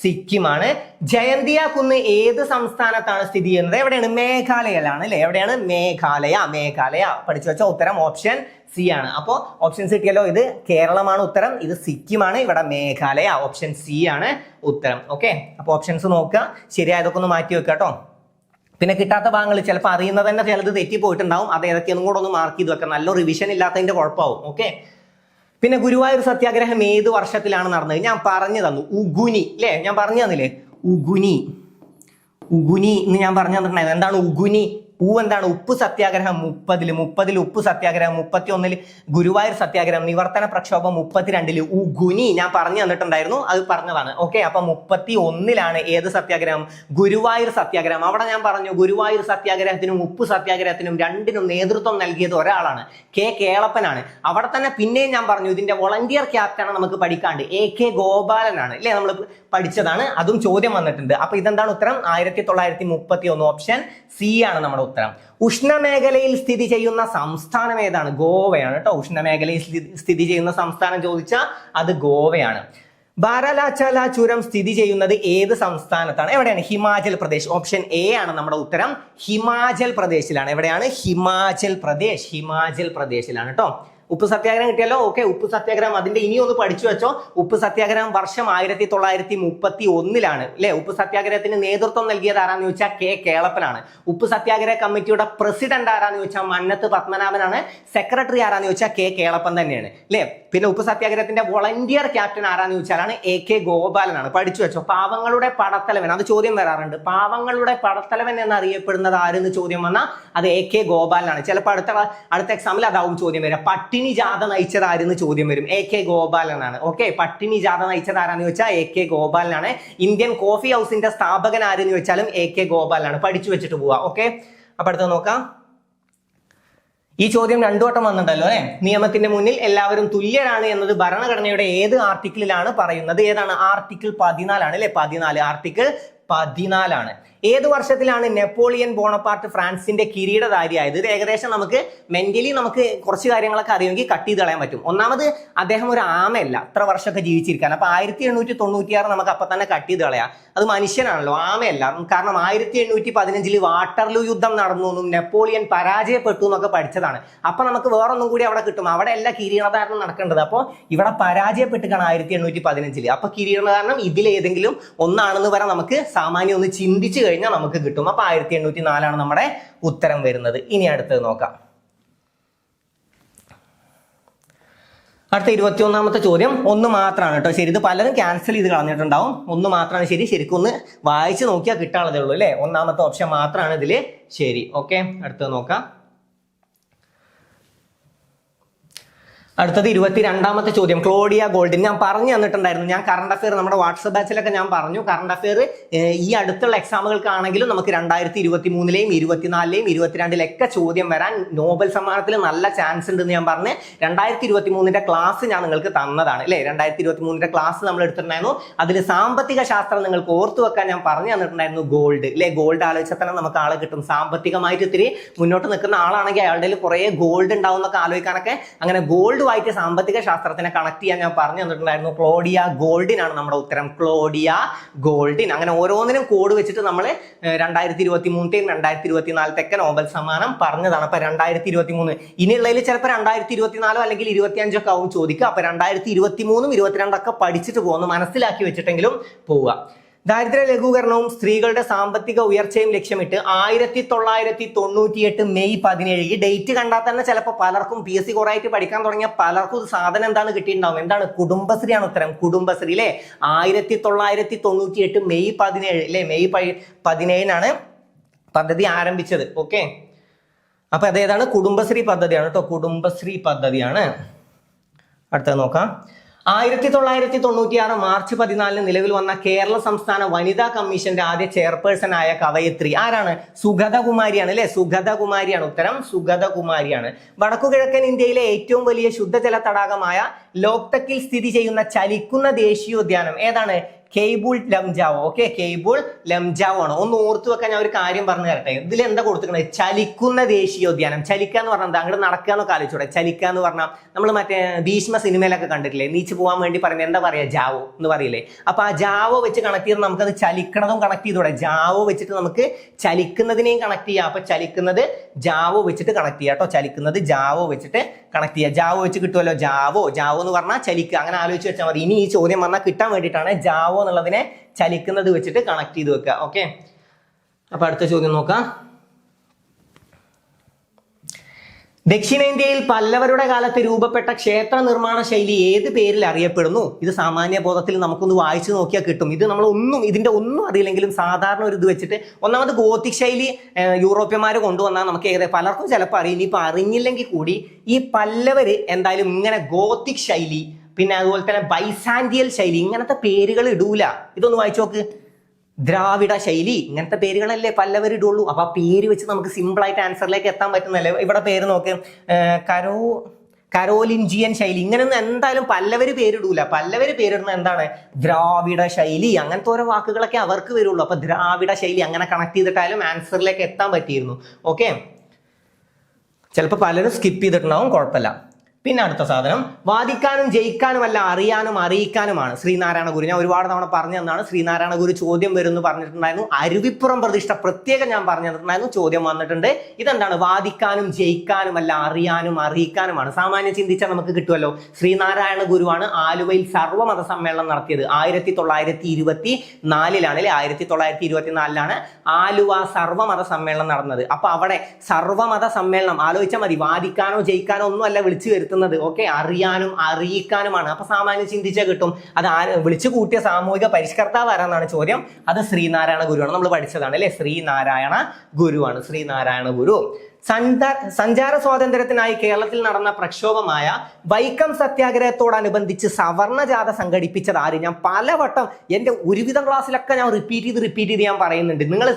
സിക്കിമാണ്. ജയന്തിയ കുന്ന് ഏത് സംസ്ഥാനത്താണ് സ്ഥിതി ചെയ്യുന്നത്? എവിടെയാണ്? മേഘാലയയിലാണ് അല്ലെ. എവിടെയാണ്? മേഘാലയ. പഠിച്ചു വെച്ച ഉത്തരം ഓപ്ഷൻ സി ആണ്. അപ്പോൾ ഓപ്ഷൻസ് കിട്ടിയല്ലോ. ഇത് കേരളമാണ് ഉത്തരം, ഇത് സിക്കിമാണ്, ഇവിടെ മേഘാലയ. ഓപ്ഷൻ സി ആണ് ഉത്തരം. ഓക്കെ, അപ്പോൾ ഓപ്ഷൻസ് നോക്കുക, ശരിയായതൊക്കെ ഒന്ന് മാറ്റി വെക്കുക കേട്ടോ. പിന്നെ കിട്ടാത്ത ഭാഗങ്ങൾ ചിലപ്പോൾ അറിയുന്നത് തന്നെ ചിലത് തെറ്റിപ്പോയിട്ടുണ്ടാവും. അത് ഏതൊക്കെയൊന്നും കൂടെ ഒന്ന് മാർക്ക് ചെയ്ത് വെക്കാം. നല്ല റിവിഷൻ ഇല്ലാത്തതിന്റെ കുഴപ്പമാവും. ഓക്കെ, പിന്നെ ഗുരുവായൂർ സത്യാഗ്രഹം ഏത് വർഷത്തിലാണ് നടന്നത്? ഞാൻ പറഞ്ഞു തന്നു. ഉഗുനി അല്ലേ, ഞാൻ പറഞ്ഞു തന്നില്ലേ? ഉഗുനി എന്ന് ഞാൻ പറഞ്ഞു തന്നിട്ടുണ്ടായിരുന്നു. എന്താണ് ഉഗുനി? എന്താണ്? ഉപ്പ് സത്യാഗ്രഹം 30 ഉപ്പ് സത്യാഗ്രഹം 31 ഗുരുവായൂർ സത്യാഗ്രഹം നിവർത്തന പ്രക്ഷോഭം 32 ഉഗുനി ഞാൻ പറഞ്ഞു തന്നിട്ടുണ്ടായിരുന്നു, അത് പറഞ്ഞതാണ്. ഓക്കെ, അപ്പൊ 31 ഏത് സത്യാഗ്രഹം? ഗുരുവായൂർ സത്യാഗ്രഹം. അവിടെ ഞാൻ പറഞ്ഞു ഗുരുവായൂർ സത്യാഗ്രഹത്തിനും ഉപ്പ് സത്യാഗ്രഹത്തിനും രണ്ടിനും നേതൃത്വം നൽകിയത് ഒരാളാണ്, കെ കേളപ്പനാണ്. അവിടെ തന്നെ പിന്നെയും ഞാൻ പറഞ്ഞു ഇതിന്റെ വോളണ്ടിയർ ക്യാപ്റ്റനാണ് നമുക്ക് പഠിക്കാണ്ട്, AK ഗോപാലനാണ് അല്ലെ, നമ്മൾ പഠിച്ചതാണ്, അതും ചോദ്യം വന്നിട്ടുണ്ട്. അപ്പൊ ഇതെന്താണ് ഉത്തരം? 1931. ഓപ്ഷൻ സി ആണ് നമ്മുടെ ഉത്തരം. ഉഷ്ണമേഖലയിൽ സ്ഥിതി ചെയ്യുന്ന സംസ്ഥാനം ഏതാണ്? ഗോവയാണ് കേട്ടോ. ഉഷ്ണമേഖലയിൽ സ്ഥിതി ചെയ്യുന്ന സംസ്ഥാനം ചോദിച്ചാൽ അത് ഗോവയാണ്. ബാരാലാച്ചാല ചുരം സ്ഥിതി ചെയ്യുന്നത് ഏത് സംസ്ഥാനത്താണ്? എവിടെയാണ്? ഹിമാചൽ പ്രദേശ്. ഓപ്ഷൻ എ ആണ് നമ്മുടെ ഉത്തരം. ഹിമാചൽ പ്രദേശിലാണ്. എവിടെയാണ്? ഹിമാചൽ പ്രദേശിലാണ് കേട്ടോ. ഉപ്പ് സത്യാഗ്രഹം കിട്ടിയല്ലോ. ഓക്കെ, ഉപ്പ് സത്യാഗ്രഹം അതിന്റെ ഇനി ഒന്ന് പഠിച്ചു വെച്ചോ. ഉപ്പ് സത്യാഗ്രഹം വർഷം 1931 അല്ലെ. ഉപ്പ് സത്യാഗ്രഹത്തിന് നേതൃത്വം നൽകിയത് ആരാന്ന് ചോദിച്ചാൽ കെ കേളപ്പനാണ്. ഉപ്പ് സത്യാഗ്രഹ കമ്മിറ്റിയുടെ പ്രസിഡന്റ് ആരാന്ന് ചോദിച്ചാൽ മന്നത്ത് പത്മനാഭനാണ്. സെക്രട്ടറി ആരാന്ന് ചോദിച്ചാൽ കെ കേളപ്പൻ തന്നെയാണ് അല്ലെ. പിന്നെ ഉപ്പ് സത്യാഗ്രഹത്തിന്റെ വോളണ്ടിയർ ക്യാപ്റ്റൻ ആരാന്ന് ചോദിച്ചാലാണ് AK ഗോപാലനാണ്. പഠിച്ചു വെച്ചോ. പാവങ്ങളുടെ പടത്തലവൻ, അത് ചോദ്യം വരാറുണ്ട്. പാവങ്ങളുടെ പടത്തലവൻ എന്നറിയപ്പെടുന്നത് ആരെന്ന് ചോദ്യം വന്നാൽ അത് AK ഗോപാലനാണ്. ചിലപ്പോൾ അടുത്ത എക്സാമിൽ അതാവും ചോദ്യം വരിക. പട്ടിണി ജാഥ നയിച്ചത് ആരെന്ന് ചോദ്യം വരും. AK ഗോപാലനാണ്. ഓക്കെ, പട്ടിണി ജാഥ നയിച്ചത് ആരാന്ന് ചോദിച്ചാൽ AK ഗോപാലനാണ്. ഇന്ത്യൻ കോഫി ഹൗസിന്റെ സ്ഥാപകൻ ആരെന്ന് ചോദിച്ചാലും AK ഗോപാലനാണ്. പഠിച്ചു വെച്ചിട്ട് പോവാ. ഓക്കെ, അപ്പൊ അടുത്ത് നോക്കാം. ഈ ചോദ്യം രണ്ടു വട്ടം വന്നിട്ടുണ്ടല്ലോ അല്ലെ. നിയമത്തിന്റെ മുന്നിൽ എല്ലാവരും തുല്യരാണ് എന്നത് ഭരണഘടനയുടെ ഏത് ആർട്ടിക്കിളിലാണ് പറയുന്നത്? ഏതാണ്? ആർട്ടിക്കിൾ 14 ആണ് അല്ലെ. 14, ആർട്ടിക്കിൾ 14. ഏത് വർഷത്തിലാണ് നെപ്പോളിയൻ ബോണപ്പാർട്ട് ഫ്രാൻസിന്റെ കിരീടധാരിയായത്? ഇത് ഏകദേശം നമുക്ക് മെന്റലി നമുക്ക് കുറച്ച് കാര്യങ്ങളൊക്കെ അറിയുമെങ്കിൽ കട്ട് ചെയ്ത് കളയാൻ പറ്റും. ഒന്നാമത് അദ്ദേഹം ഒരു ആമയല്ല, അത്ര വർഷമൊക്കെ ജീവിച്ചിരിക്കാൻ. അപ്പൊ 1896 നമുക്ക് അപ്പൊ തന്നെ കട്ട് ചെയ്ത് കളയാം. അത് മനുഷ്യനാണല്ലോ, ആമയല്ല. കാരണം 1815 വാട്ടർലൂ യുദ്ധം നടന്നു എന്നും നെപ്പോളിയൻ പരാജയപ്പെട്ടു എന്നൊക്കെ പഠിച്ചതാണ്. അപ്പൊ നമുക്ക് വേറൊന്നും കൂടി അവിടെ കിട്ടും. അവിടെ അല്ല കിരീടധാരണം നടക്കേണ്ടത്. അപ്പോൾ ഇവിടെ പരാജയപ്പെട്ടുകയാണ് 1815. അപ്പൊ കിരീടധാരണം ഇതിലേതെങ്കിലും ഒന്നാണെന്ന് പറയാൻ നമുക്ക് സാമാന്യം ഒന്ന് ചിന്തിച്ചു കഴിഞ്ഞാൽ നമുക്ക് കിട്ടും. അപ്പൊ 1804 നമ്മുടെ ഉത്തരം വരുന്നത്. ഇനി അടുത്തത് നോക്കാം. അടുത്ത 21ാമത്തെ ചോദ്യം 1 മാത്രമാണ് കേട്ടോ ശരി. ഇത് പലരും ക്യാൻസൽ ചെയ്ത് കളഞ്ഞിട്ടുണ്ടാവും. 1 മാത്രമാണ് ശരി. ശരിക്കും ഒന്ന് വായിച്ചു നോക്കിയാൽ കിട്ടാനുള്ളതേ ഉള്ളൂ അല്ലെ. 1ാമത്തെ ഓപ്ഷൻ മാത്രമാണ് ഇതില് ശരി. ഓക്കെ, അടുത്തത് നോക്കാം. അടുത്തത് 22ാമത്തെ ചോദ്യം. ക്ലോഡിയ ഗോൾഡിൻ ഞാൻ പറഞ്ഞു തന്നിട്ടുണ്ടായിരുന്നു. ഞാൻ കറണ്ട് അഫെയർ നമ്മുടെ വാട്സ്ആപ്പ് ബാച്ചിലൊക്കെ ഞാൻ പറഞ്ഞു. കറണ്ട് അഫെയർ ഈ അടുത്തുള്ള എക്സാമുകൾക്കാണെങ്കിലും നമുക്ക് 2023-ലെയും 24-ലെയും 22-ലെയൊക്കെ ചോദ്യം വരാൻ നോബൽ സമ്മാനത്തിൽ നല്ല ചാൻസ് ഉണ്ടെന്ന് ഞാൻ പറഞ്ഞ് 2023-ന്റെ ക്ലാസ് ഞാൻ നിങ്ങൾക്ക് തന്നതാണ് അല്ലെ. 2023-ന്റെ ക്ലാസ് നമ്മൾ എടുത്തിട്ടുണ്ടായിരുന്നു. അതിൽ സാമ്പത്തിക ശാസ്ത്രം നിങ്ങൾക്ക് ഓർത്തു വെക്കാൻ ഞാൻ പറഞ്ഞു തന്നിട്ടുണ്ടായിരുന്നു. ഗോൾഡ് അല്ലെ. ഗോൾഡ് ആലോചിച്ചാൽ തന്നെ നമുക്ക് ആളെ കിട്ടും. സാമ്പത്തികമായിട്ട് ഇത്തിരി മുന്നോട്ട് നിൽക്കുന്ന ആളാണെങ്കിൽ അയാളുടെ കുറെ ഗോൾഡ് ഉണ്ടാവും എന്നൊക്കെ ആലോചിക്കാനൊക്കെ അങ്ങനെ ഗോൾഡ് ആയിട്ട് സാമ്പത്തിക ശാസ്ത്രത്തിനെ കണക്ട് ചെയ്യാൻ ഞാൻ പറഞ്ഞു തന്നിട്ടുണ്ടായിരുന്നു. ക്ലോഡിയ ഗോൾഡിൻ ആണ് നമ്മുടെ ഉത്തരം. Claudia Goldin. അങ്ങനെ ഓരോന്നിനും കോഡ് വെച്ചിട്ട് നമ്മൾ 2023-ത്തെയും 2024-ത്തെയൊക്കെ നോബൽ സമ്മാനം പറഞ്ഞതാണ്. അപ്പൊ 2023 ഇനിയുള്ളതിൽ ചിലപ്പോൾ 2024 അല്ലെങ്കിൽ 25 ആവും ചോദിക്കുക. അപ്പൊ 2023-ഉം 22 പഠിച്ചിട്ട് പോകുന്നു, മനസ്സിലാക്കി വെച്ചിട്ടെങ്കിലും പോവുക. ദാരിദ്ര്യ ലഘൂകരണവും സ്ത്രീകളുടെ സാമ്പത്തിക ഉയർച്ചയും ലക്ഷ്യമിട്ട് 1998 മെയ് 17 ഈ ഡേറ്റ് കണ്ടാൽ തന്നെ ചിലപ്പോൾ പലർക്കും PSC കുറെ ആയിട്ട് പഠിക്കാൻ തുടങ്ങിയ പലർക്കും സാധനം എന്താണ് കിട്ടിയിട്ടുണ്ടാവും? എന്താണ്? കുടുംബശ്രീയാണ് ഉത്തരം. കുടുംബശ്രീ അല്ലെ. 1998 മെയ് 17 അല്ലെ. മെയ് 17 പദ്ധതി ആരംഭിച്ചത്. ഓക്കെ, അപ്പൊ അതേതാണ്? കുടുംബശ്രീ പദ്ധതിയാണ് കേട്ടോ. കുടുംബശ്രീ പദ്ധതിയാണ്. അടുത്തത് നോക്കാം. 1996 മാർച്ച് 14 നിലവിൽ വന്ന കേരള സംസ്ഥാന വനിതാ കമ്മീഷന്റെ ആദ്യ ചെയർപേഴ്സൺ ആയ കവയിത്രി ആരാണ്? സുഗതകുമാരിയാണ് അല്ലെ. സുഗതകുമാരിയാണ് ഉത്തരം. സുഗതകുമാരിയാണ്. വടക്കുകിഴക്കൻ ഇന്ത്യയിലെ ഏറ്റവും വലിയ ശുദ്ധജല തടാകമായ ലോക്തക്കിൽ സ്ഥിതി ചെയ്യുന്ന ചലിക്കുന്ന ദേശീയോദ്യാനം ഏതാണ്? കെയ്ബുൾ ലംജാവോ. ഓക്കെ, കെയ്ബുൾ ലംജാവോ ആണ്. ഒന്ന് ഓർത്തു വെക്കാൻ ഞാൻ ഒരു കാര്യം പറഞ്ഞു തരട്ടെ. ഇതിൽ എന്താ കൊടുത്തിരിക്കുന്നത്? ചലിക്കുന്ന ദേശീയോദ്യാനം. ചലിക്കുക എന്ന് പറഞ്ഞാൽ അങ്ങോട്ട് നടക്കുക എന്നൊക്കെ ആലോചിച്ചൂടെ. ചലിക്കുക എന്ന് പറഞ്ഞാൽ നമ്മൾ മറ്റേ ഭീഷ്മ സിനിമയിലൊക്കെ കണ്ടിട്ടില്ലേ? നീച്ച് പോകാൻ വേണ്ടി പറയുന്നത് എന്താ പറയാ? ജാവോ എന്ന് പറയില്ലേ. അപ്പൊ ആ ജാവോ വെച്ച് കണക്ട് ചെയ്ത് നമുക്കത് ചലിക്കണതും കണക്ട് ചെയ്തൂടെ. ജാവോ വെച്ചിട്ട് നമുക്ക് ചലിക്കുന്നതിനെയും കണക്ട് ചെയ്യാം. അപ്പൊ ചലിക്കുന്നത് ജാവോ വെച്ചിട്ട് കണക്ട് ചെയ്യാം കേട്ടോ. ചലിക്കുന്നത് ജാവോ വെച്ചിട്ട് കണക്ട് ചെയ്യാം. ജാവോ വെച്ച് കിട്ടുമല്ലോ. ജാവോ എന്ന് പറഞ്ഞാൽ ചലിക്കുക. അങ്ങനെ ആലോചിച്ച് വെച്ചാൽ മതി. ഇനി ഈ ചോദ്യം വന്നാൽ കിട്ടാൻ വേണ്ടിയിട്ടാണ് ജാവോ എന്നുള്ളതിനെ ചലിക്കുന്നത് വെച്ചിട്ട് കണക്ട് ചെയ്ത് വെക്കുക. ഓക്കെ, അപ്പൊ അടുത്ത ചോദ്യം നോക്കാം. ദക്ഷിണേന്ത്യയിൽ പല്ലവരുടെ കാലത്ത് രൂപപ്പെട്ട ക്ഷേത്ര നിർമ്മാണ ശൈലി ഏത് പേരിൽ അറിയപ്പെടുന്നു? ഇത് സാമാന്യ ബോധത്തിൽ നമുക്കൊന്ന് വായിച്ചു നോക്കിയാൽ കിട്ടും. ഇത് നമ്മൾ ഇതിന്റെ ഒന്നും അറിയില്ലെങ്കിലും സാധാരണ ഒരു ഇത് വെച്ചിട്ട്, ഒന്നാമത് ഗോത്തിക് ശൈലി യൂറോപ്യന്മാർ കൊണ്ടുവന്നാൽ നമുക്ക് പലർക്കും ചിലപ്പോൾ അറിയില്ല. ഇനിയിപ്പോൾ അറിഞ്ഞില്ലെങ്കിൽ കൂടി ഈ പല്ലവര് എന്തായാലും ഇങ്ങനെ ഗോത്തിക് ശൈലി, പിന്നെ അതുപോലെ തന്നെ ബൈസാന്റിയൽ ശൈലി, ഇങ്ങനത്തെ പേരുകൾ ഇടൂല. ഇതൊന്ന് വായിച്ചു നോക്ക്. ദ്രാവിഡ ശൈലി, ഇങ്ങനത്തെ പേരുകളല്ലേ പല്ലവർ ഇടുള്ളൂ. അപ്പൊ ആ പേര് വെച്ച് നമുക്ക് സിമ്പിൾ ആയിട്ട് ആൻസറിലേക്ക് എത്താൻ പറ്റുന്നല്ലേ. ഇവിടെ പേര് നോക്ക്, കരോലിൻജിയൻ ശൈലി, ഇങ്ങനെയൊന്നും എന്തായാലും പല്ലവര് പേരിടൂല. പല്ലവര് പേരിടുന്ന എന്താണ്? ദ്രാവിഡ ശൈലി, അങ്ങനത്തെ ഓരോ വാക്കുകളൊക്കെ അവർക്ക് വരുള്ളൂ. അപ്പൊ ദ്രാവിഡ ശൈലി അങ്ങനെ കണക്ട് ചെയ്തിട്ടായാലും ആൻസറിലേക്ക് എത്താൻ പറ്റിയിരുന്നു. ഓക്കെ, ചിലപ്പോൾ പലരും സ്കിപ്പ് ചെയ്തിട്ടുണ്ടാവും, കുഴപ്പമില്ല. പിന്നെ അടുത്ത സാധനം, വാദിക്കാനും ജയിക്കാനുമല്ല അറിയാനും അറിയിക്കാനുമാണ്. ശ്രീനാരായണ ഗുരു ഞാൻ ഒരുപാട് തവണ പറഞ്ഞു തന്നാണ്. ശ്രീനാരായണ ഗുരു ചോദ്യം വരുമെന്ന് പറഞ്ഞിട്ടുണ്ടായിരുന്നു. അരുവിപ്പുറം പ്രതിഷ്ഠ പ്രത്യേകം ഞാൻ പറഞ്ഞു തന്നിട്ടുണ്ടായിരുന്നു, ചോദ്യം വന്നിട്ടുണ്ട്. ഇതെന്താണ്? വാദിക്കാനും ജയിക്കാനുമല്ല അറിയാനും അറിയിക്കാനുമാണ്. സാമാന്യം ചിന്തിച്ചാൽ നമുക്ക് കിട്ടുമല്ലോ. ശ്രീനാരായണ ഗുരുവാണ് ആലുവയിൽ സർവ്വമത സമ്മേളനം നടത്തിയത്. 1924 അല്ലെ, 1924 ആലുവ സർവ്വമത സമ്മേളനം നടന്നത്. അപ്പൊ അവിടെ സർവ്വമത സമ്മേളനം ആലോചിച്ചാൽ മതി. വാദിക്കാനോ ജയിക്കാനോ ഒന്നും അല്ല വിളിച്ചു വരുത്തുന്നത്. ഓക്കെ, അറിയാനും അറിയിക്കാനുമാണ്. അപ്പൊ സാമാന്യം ചിന്തിച്ചാൽ കിട്ടും. അത് വിളിച്ചു കൂട്ടിയ സാമൂഹിക പരിഷ്കർത്താവ് ആരാന്നാണ് ചോദ്യം. അത് ശ്രീനാരായണ ഗുരുവാണ്. നമ്മൾ പഠിച്ചതാണ് അല്ലെ, ശ്രീനാരായണ ഗുരുവാണ്. ശ്രീനാരായണ ഗുരു. സഞ്ചാര സ്വാതന്ത്ര്യത്തിനായി കേരളത്തിൽ നടന്ന പ്രക്ഷോഭമായ വൈക്കം സത്യാഗ്രഹത്തോടനുബന്ധിച്ച് സവർണ ജാഥ സംഘടിപ്പിച്ചത് ആര്? ഞാൻ പലവട്ടം എൻ്റെ ഒരുവിധം ക്ലാസ്സിലൊക്കെ ഞാൻ റിപ്പീറ്റ് ചെയ്ത് ഞാൻ പറയുന്നുണ്ട്. നിങ്ങൾ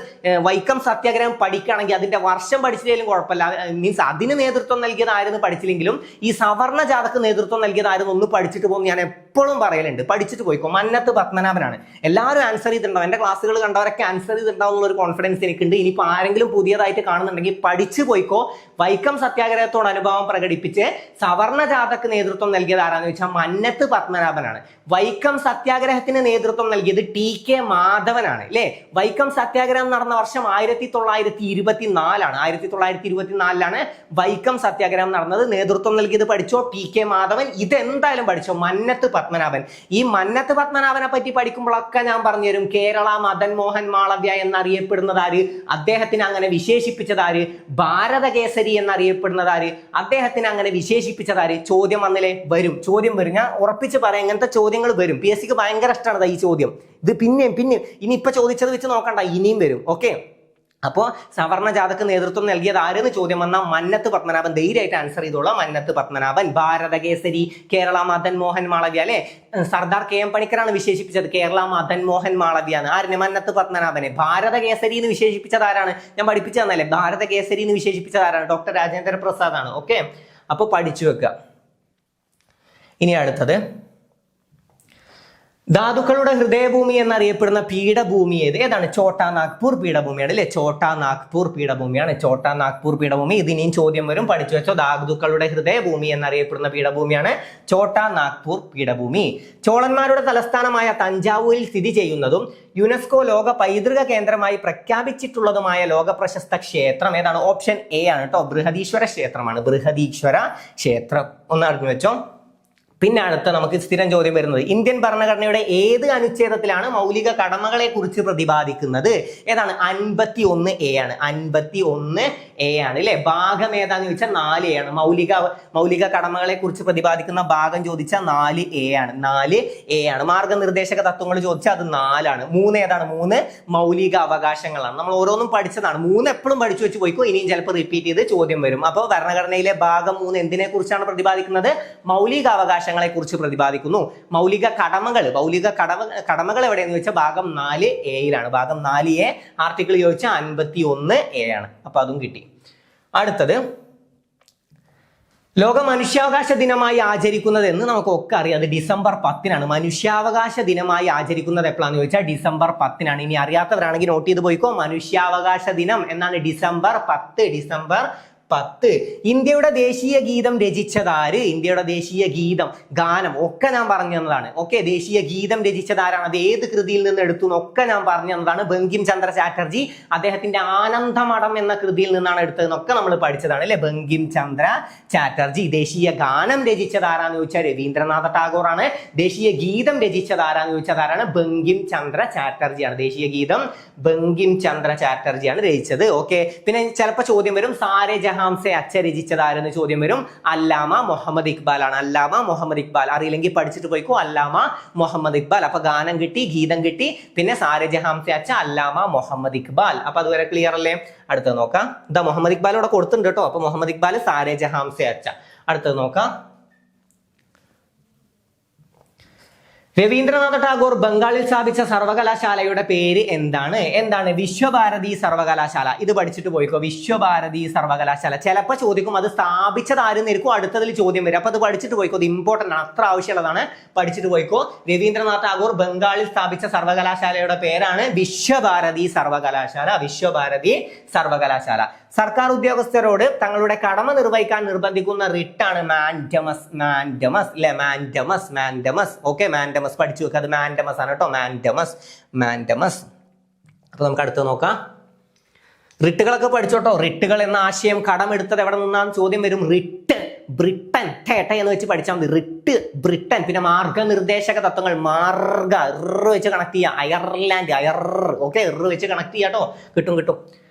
വൈക്കം സത്യാഗ്രഹം പഠിക്കുകയാണെങ്കിൽ അതിന്റെ വർഷം പഠിച്ചില്ലെങ്കിലും കുഴപ്പമില്ല. മീൻസ് അതിന് നേതൃത്വം നൽകിയത് ആരെന്ന് പഠിച്ചില്ലെങ്കിലും ഈ സവർണ ജാഥക്ക് നേതൃത്വം നൽകിയത് ആരെന്ന് ഒന്ന് പഠിച്ചിട്ട് പോകും. ഞാൻ എപ്പോഴും പറയലുണ്ട്, പഠിച്ചിട്ട് പോയിക്കോ. മന്നത്ത് പത്മനാഭനാണ്. എല്ലാവരും ആൻസർ ചെയ്തിട്ടുണ്ടാവും. എൻ്റെ ക്ലാസ്സുകൾ കണ്ടവരൊക്കെ ആൻസർ ചെയ്തിട്ടുണ്ടാവും എന്നുള്ള ഒരു കോൺഫിഡൻസ് എനിക്കുണ്ട്. ഇനിയിപ്പോൾ ആരെങ്കിലും പുതിയതായിട്ട് കാണുന്നുണ്ടെങ്കിൽ പഠിച്ചു പോയിക്കോ. വൈക്കം സത്യാഗ്രഹത്തോട് അനുഭവം പ്രകടിപ്പിച്ച് സവർണ ജാഥക്ക് നേതൃത്വം നൽകിയത് ആരാന്ന് ചോദിച്ചാൽ മന്നത്ത് പത്മനാഭനാണ്. വൈക്കം സത്യാഗ്രഹത്തിന് നേതൃത്വം നൽകിയത് TK മാധവനാണ് അല്ലെ. വൈക്കം സത്യാഗ്രഹം നടന്ന വർഷം 1924 1924 വൈക്കം സത്യാഗ്രഹം നടന്നത്. നേതൃത്വം നൽകിയത് പഠിച്ചോ, TK മാധവൻ. ഇതെന്തായാലും പഠിച്ചോ, മന്നത്ത് പത്മനാഭൻ. ഈ മന്നത്ത് പത്മനാഭനെ പറ്റി പഠിക്കുമ്പോഴൊക്കെ ഞാൻ പറഞ്ഞുതരും. കേരള മദൻ മോഹൻ മാളവ്യ എന്നറിയപ്പെടുന്നത് ആര്? അദ്ദേഹത്തിന് അങ്ങനെ വിശേഷിപ്പിച്ചത് ആര്? ഭാരതകേസരി എന്നറിയപ്പെടുന്നത് ആര്? അദ്ദേഹത്തിന് അങ്ങനെ വിശേഷിപ്പിച്ചത് ആര്? ചോദ്യം വന്നില്ലേ? വരും, ചോദ്യം വരും. ഞാൻ ഉറപ്പിച്ച് പറയാം, ഇങ്ങനത്തെ ചോദ്യങ്ങൾ വരും. PSCക്ക് ഭയങ്കര ഇഷ്ടമാണ് ഈ ചോദ്യം. ഇത് പിന്നെയും ഇനി ഇപ്പൊ ചോദിച്ചത് വെച്ച് നോക്കണ്ട, ഇനിയും വരും. ഓക്കെ, അപ്പോൾ സവർണ ജാഥക്ക് നേതൃത്വം നൽകിയത് ആരെന്ന് ചോദ്യം വന്നാൽ മന്നത്ത് പത്മനാഭൻ. ധൈര്യമായിട്ട് ആൻസർ ചെയ്തോളാം. മന്നത്ത് പത്മനാഭൻ. ഭാരതകേസരി, കേരള മദൻ മോഹൻ മാളവ്യ അല്ലെ. സർദാർ KM പണിക്കറാണ് വിശേഷിപ്പിച്ചത് കേരള മദൻ മോഹൻ മാളവ്യ എന്ന്. ആരിനെ? മന്നത്ത് പത്മനാഭനെ. ഭാരതകേസരി എന്ന് വിശേഷിപ്പിച്ചത് ആരാണ്? ഞാൻ പഠിപ്പിച്ചു തന്നല്ലേ. ഭാരതകേസരി എന്ന് വിശേഷിപ്പിച്ചത് ആരാണ്? ഡോക്ടർ രാജേന്ദ്ര പ്രസാദ് ആണ്. ഓക്കെ, അപ്പൊ പഠിച്ചു വെക്കുക. ഇനി അടുത്തത്, ധാതുക്കളുടെ ഹൃദയഭൂമി എന്നറിയപ്പെടുന്ന പീഠഭൂമി ഏതാണ്? ഛോട്ടാ നാഗ്പൂർ പീഠഭൂമിയാണ് അല്ലെ. ഛോട്ടാ നാഗ്പൂർ പീഠഭൂമിയാണ്. ഛോട്ടാ നാഗ്പൂർ പീഠഭൂമി. ഇതിനെയും ചോദ്യം വരും, പഠിച്ചു വെച്ചോ. ധാതുക്കളുടെ ഹൃദയഭൂമി എന്നറിയപ്പെടുന്ന പീഠഭൂമിയാണ് ഛോട്ടാ നാഗ്പൂർ പീഠഭൂമി. ചോളന്മാരുടെ തലസ്ഥാനമായ തഞ്ചാവൂരിൽ സ്ഥിതി ചെയ്യുന്നതും യുനെസ്കോ ലോക പൈതൃക കേന്ദ്രമായി പ്രഖ്യാപിച്ചിട്ടുള്ളതുമായ ലോക പ്രശസ്ത ക്ഷേത്രം ഏതാണ്? ഓപ്ഷൻ A ആണ് കേട്ടോ. ബൃഹദീശ്വര ക്ഷേത്രമാണ്. ബൃഹദീശ്വര ക്ഷേത്രം ഒന്ന് അറിഞ്ഞു വെച്ചോ. പിന്നെ അടുത്ത നമുക്ക് സ്ഥിരം ചോദ്യം വരുന്നത്, ഇന്ത്യൻ ഭരണഘടനയുടെ ഏത് അനുച്ഛേദത്തിലാണ് മൗലിക കടമകളെ കുറിച്ച് പ്രതിപാദിക്കുന്നത്? ഏതാണ്? 51A ആണ്. 51A ആണ് അല്ലെ. ഭാഗം ഏതാന്ന് ചോദിച്ചാൽ 4A ആണ്. മൗലിക കടമകളെ കുറിച്ച് പ്രതിപാദിക്കുന്ന ഭാഗം ചോദിച്ചാൽ 4A ആണ്. 4A ആണ്. മാർഗനിർദ്ദേശക തത്വങ്ങൾ ചോദിച്ചാൽ അത് 4 ആണ്. 3 ഏതാണ്? 3 മൗലിക അവകാശങ്ങളാണ്. നമ്മൾ ഓരോന്നും പഠിച്ചതാണ്. 3 എപ്പോഴും പഠിച്ചു വെച്ച് പോയിക്കോ. ഇനിയും ചിലപ്പോൾ റിപ്പീറ്റ് ചെയ്ത് ചോദ്യം വരും. അപ്പോൾ ഭരണഘടനയിലെ ഭാഗം 3 എന്തിനെ കുറിച്ചാണ് പ്രതിപാദിക്കുന്നത്? മൗലിക അവകാശങ്ങളെ കുറിച്ച് പ്രതിപാദിക്കുന്നു. മൗലിക കടമകൾ എവിടെയെന്ന് ചോദിച്ചാൽ ഭാഗം 4A ഭാഗം 4A. ആർട്ടിക്കിൾ ചോദിച്ചാൽ 51A ആണ്. അപ്പൊ അതും കിട്ടി. അടുത്തത്, ലോക മനുഷ്യാവകാശ ദിനമായി ആചരിക്കുന്നത് എന്ന് നമുക്കൊക്കെ അറിയാം. അത് ഡിസംബർ 10 മനുഷ്യാവകാശ ദിനമായി ആചരിക്കുന്നത് എപ്പോഴാന്ന് ചോദിച്ചാൽ ഡിസംബർ 10. ഇനി അറിയാത്തവരാണെങ്കിൽ നോട്ട് ചെയ്ത് പോയിക്കോ. മനുഷ്യാവകാശ ദിനം എന്നാണ് ഡിസംബർ 10. ഡിസംബർ 10. ഇന്ത്യയുടെ ദേശീയ ഗീതം രചിച്ചതാര്? ഇന്ത്യയുടെ ദേശീയ ഗീതം, ഗാനം ഒക്കെ ഞാൻ പറഞ്ഞു തന്നതാണ്. ഓക്കെ, ദേശീയ ഗീതം രചിച്ചത് ആരാണ്? അത് ഏത് കൃതിയിൽ നിന്ന് എടുത്തു എന്നൊക്കെ ഞാൻ പറഞ്ഞു തന്നതാണ്. ബങ്കിം ചന്ദ്ര ചാറ്റർജി അദ്ദേഹത്തിന്റെ ആനന്ദമഠം എന്ന കൃതിയിൽ നിന്നാണ് എടുത്തതെന്നൊക്കെ നമ്മൾ പഠിച്ചതാണ് അല്ലെ. ബങ്കിം ചന്ദ്ര ചാറ്റർജി. ദേശീയ ഗാനം രചിച്ചത് ആരാന്ന് ചോദിച്ചാൽ രവീന്ദ്രനാഥ ടാഗോർ ആണ്. ദേശീയ ഗീതം രചിച്ചത് ആരാന്ന് ചോദിച്ചാൽ ആരാണ്? ബങ്കിം ചന്ദ്ര ചാറ്റർജിയാണ്. ദേശീയ ഗീതം ബങ്കിം ചന്ദ്ര ചാറ്റർജിയാണ് രചിച്ചത്. ഓക്കെ, പിന്നെ ചിലപ്പോൾ ചോദ്യം വരും സാരെ ജഹാൻ ജഹാം സെ അച്ച രചിച്ചത് ആരെന്ന് ചോദ്യം വരും. അല്ലാമ മുഹമ്മദ് ഇക്ബാൽ ആണ്. അല്ലാമ മുഹമ്മദ് ഇക്ബാൽ. അറിയില്ലെങ്കിൽ പഠിച്ചിട്ട് പോയിക്കോ. അല്ലാമ മുഹമ്മദ് ഇക്ബാൽ. അപ്പൊ ഗാനം കിട്ടി, ഗീതം കിട്ടി, പിന്നെ സാരെ ജഹാം സെ അച്ച അല്ലാമ മുഹമ്മദ് ഇക്ബാൽ. അപ്പൊ അതുവരെ ക്ലിയർ അല്ലേ? അടുത്തത് നോക്കാം. ഇതാ മുഹമ്മദ് ഇക്ബാൽ ഇവിടെ കൊടുത്തിട്ടുണ്ട് കേട്ടോ. അപ്പൊ മുഹമ്മദ് ഇക്ബാൽ സാരെ ജഹാം സെ അച്ച. അടുത്തത് നോക്കാം. രവീന്ദ്രനാഥ ടാഗോർ ബംഗാളിൽ സ്ഥാപിച്ച സർവകലാശാലയുടെ പേര് എന്താണ്? എന്താണ്? വിശ്വഭാരതി സർവകലാശാല. ഇത് പഠിച്ചിട്ട് പോയിക്കോ. വിശ്വഭാരതി സർവകലാശാല. ചിലപ്പോൾ ചോദിക്കും അത് സ്ഥാപിച്ചത് ആരെന്നിരിക്കും അടുത്തതിൽ ചോദ്യം വരും. അപ്പൊ അത് പഠിച്ചിട്ട് പോയിക്കോ. ഇത് ഇമ്പോർട്ടന്റ് ആണ്, അത്ര ആവശ്യമുള്ളതാണ്. പഠിച്ചിട്ട് പോയിക്കോ. രവീന്ദ്രനാഥ ടാഗോർ ബംഗാളിൽ സ്ഥാപിച്ച സർവകലാശാലയുടെ പേരാണ് വിശ്വഭാരതി സർവകലാശാല. വിശ്വഭാരതി സർവകലാശാല. സർക്കാർ ഉദ്യോഗസ്ഥരോട് തങ്ങളുടെ കടമ നിർവഹിക്കാൻ നിർബന്ധിക്കുന്ന റിട്ടാണ് മാൻഡമസ്. മാൻഡമസ് അല്ലെ? Mandamus, mandamus. ഓക്കെ, മാൻഡമസ് പഠിച്ചു വെക്കുക. അത് മാൻഡമസ് ആണ് കേട്ടോ. Mandamus, mandamus. അപ്പൊ നമുക്ക് അടുത്ത് നോക്കാം. റിട്ടുകളൊക്കെ പഠിച്ചോട്ടോ. റിട്ടുകൾ എന്ന ആശയം കടമെടുത്തത് എവിടെ നിന്നാണ് ചോദ്യം വരും. റിട്ട്, ബ്രിട്ടൻ, ടേട്ട എന്ന് വെച്ച് പഠിച്ചാൽ മതി. Writ, Britain. പിന്നെ മാർഗനിർദ്ദേശക തത്വങ്ങൾ, മാർഗ വെച്ച് കണക്ട് ചെയ്യുക. അയർലാൻഡ്, ഓക്കെ, വെച്ച് കണക്ട് ചെയ്യാട്ടോ. കിട്ടും കിട്ടും.